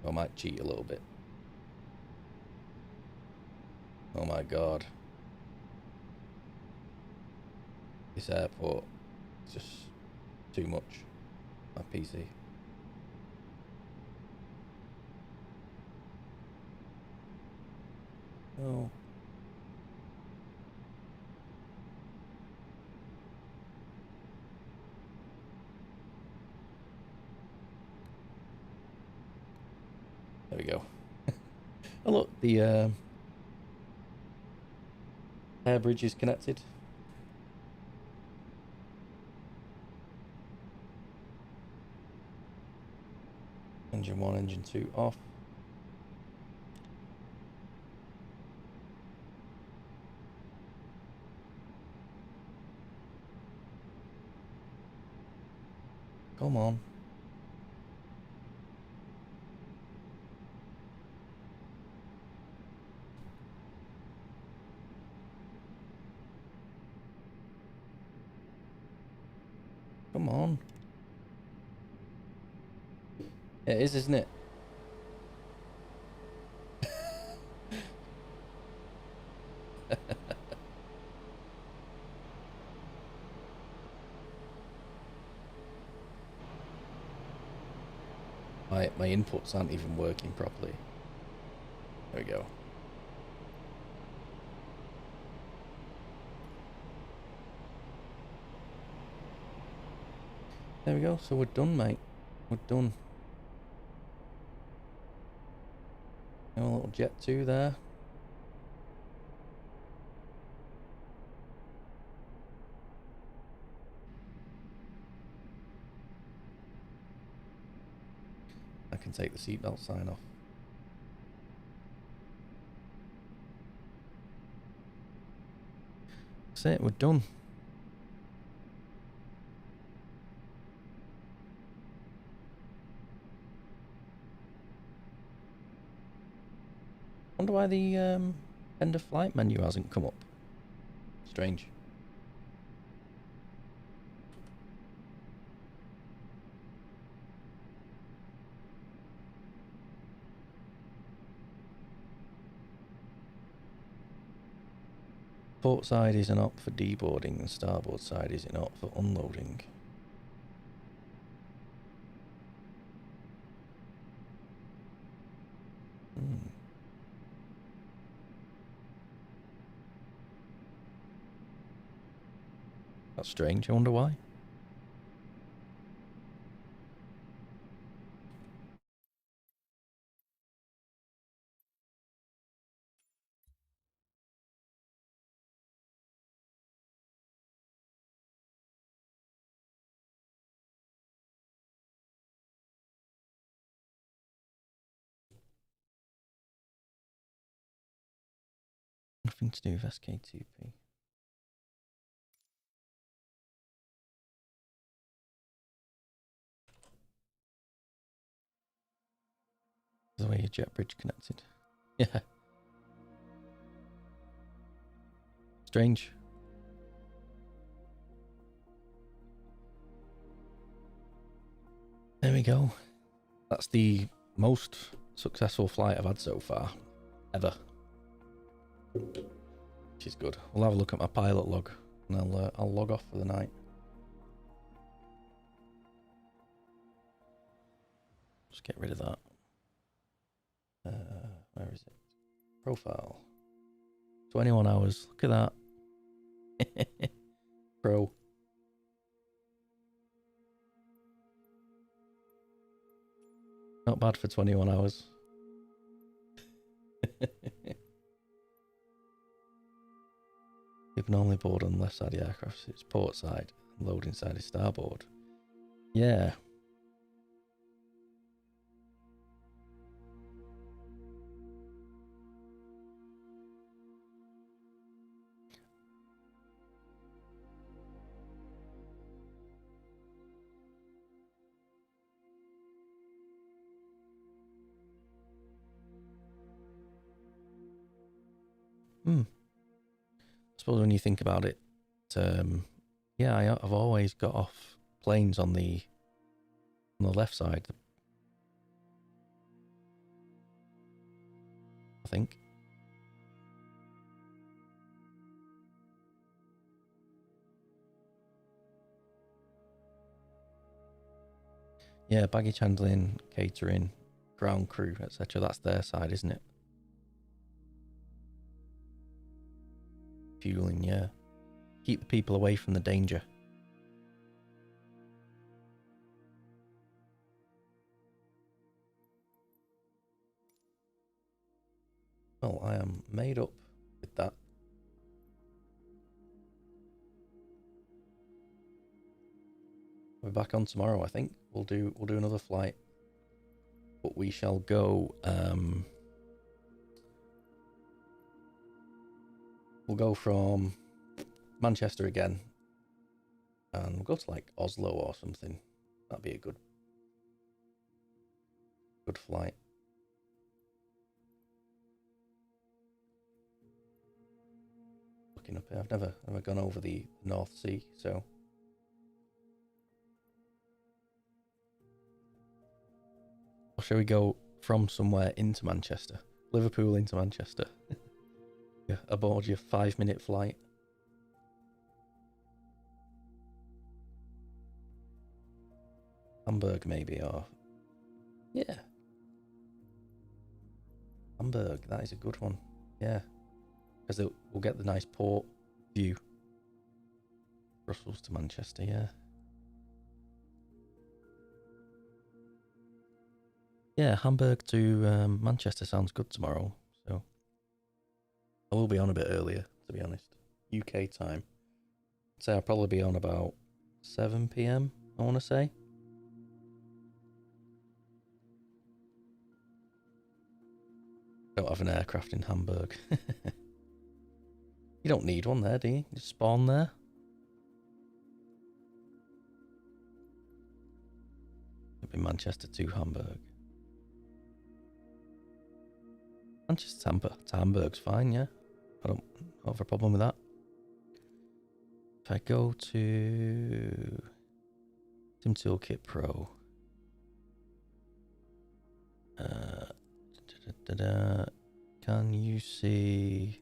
I might cheat a little bit. Oh my god. This airport is just too much. My PC. Oh. There we go. Oh look, the air bridge is connected. Engine 1, engine 2 off. Come on. Come on. It is, isn't it? My inputs aren't even working properly. There we go. There we go. So we're done, mate. We're done. A little Jet 2 there. I can take the seatbelt sign off. That's it, we're done. Wonder why the end of flight menu hasn't come up. Strange. Port side is an op for deboarding and starboard side is an op for unloading. That's strange, I wonder why. Nothing to do with SK2P. The way your jet bridge connected. Yeah. Strange. There we go. That's the most successful flight I've had so far. Ever. Which is good. We'll have a look at my pilot log and I'll log off for the night. Just get rid of that. Where is it? Profile. 21 hours. Look at that. Pro. Not bad for 21 hours. People normally board on the left side of the aircraft, so it's port side, and load inside is starboard. Yeah. I suppose when you think about it, yeah, I've always got off planes on the left side. I think. Yeah, baggage handling, catering, ground crew, etc. That's their side, isn't it? Fueling, yeah. Keep the people away from the danger. Well, I am made up with that. We're back on tomorrow, I think. We'll do another flight. But we shall go we'll go from Manchester again. And we'll go to like Oslo or something. That'd be a good flight. Looking up here, I've never gone over the North Sea, so or shall we go from somewhere into Manchester? Liverpool into Manchester. Yeah, aboard your 5-minute flight. Hamburg maybe, or yeah. Hamburg, that is a good one. Yeah. Because we'll get the nice port view. Brussels to Manchester, yeah. Yeah, Hamburg to Manchester sounds good tomorrow. So I will be on a bit earlier, to be honest. UK time. I'd say I'll probably be on about 7 PM, I want to say. Don't have an aircraft in Hamburg. You don't need one there, do you? Just spawn there. It'll be Manchester to Hamburg. Manchester to Hamburg's fine, yeah. I don't have a problem with that. If I go to Sim Toolkit Pro, can you see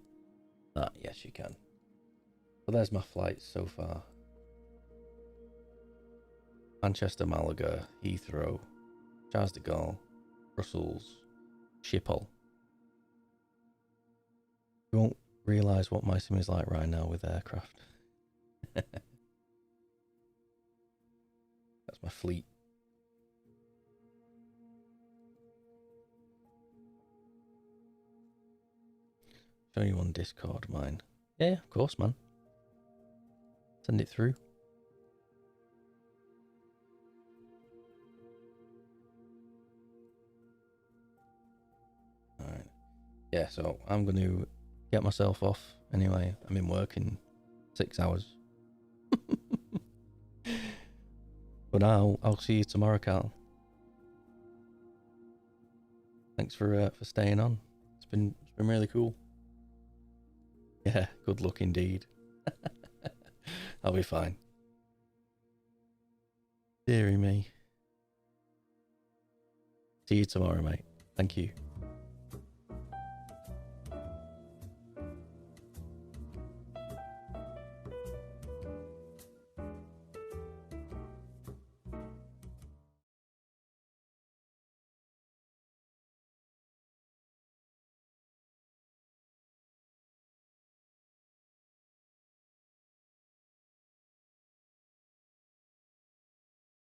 that? Yes, you can. Well, there's my flights so far. Manchester, Malaga, Heathrow, Charles de Gaulle, Brussels, Schiphol. You won't realise what my sim is like right now with aircraft. That's my fleet. Show you on Discord, mine. Yeah, of course, man. Send it through. Alright. Yeah, so I'm going to get myself off. Anyway, I'm in work in 6 hours. But I'll see you tomorrow, Carl. Thank Thanks for staying on. It's been really cool. Yeah, good luck indeed. I'll be fine. Deary me. See you tomorrow, mate. Thank you.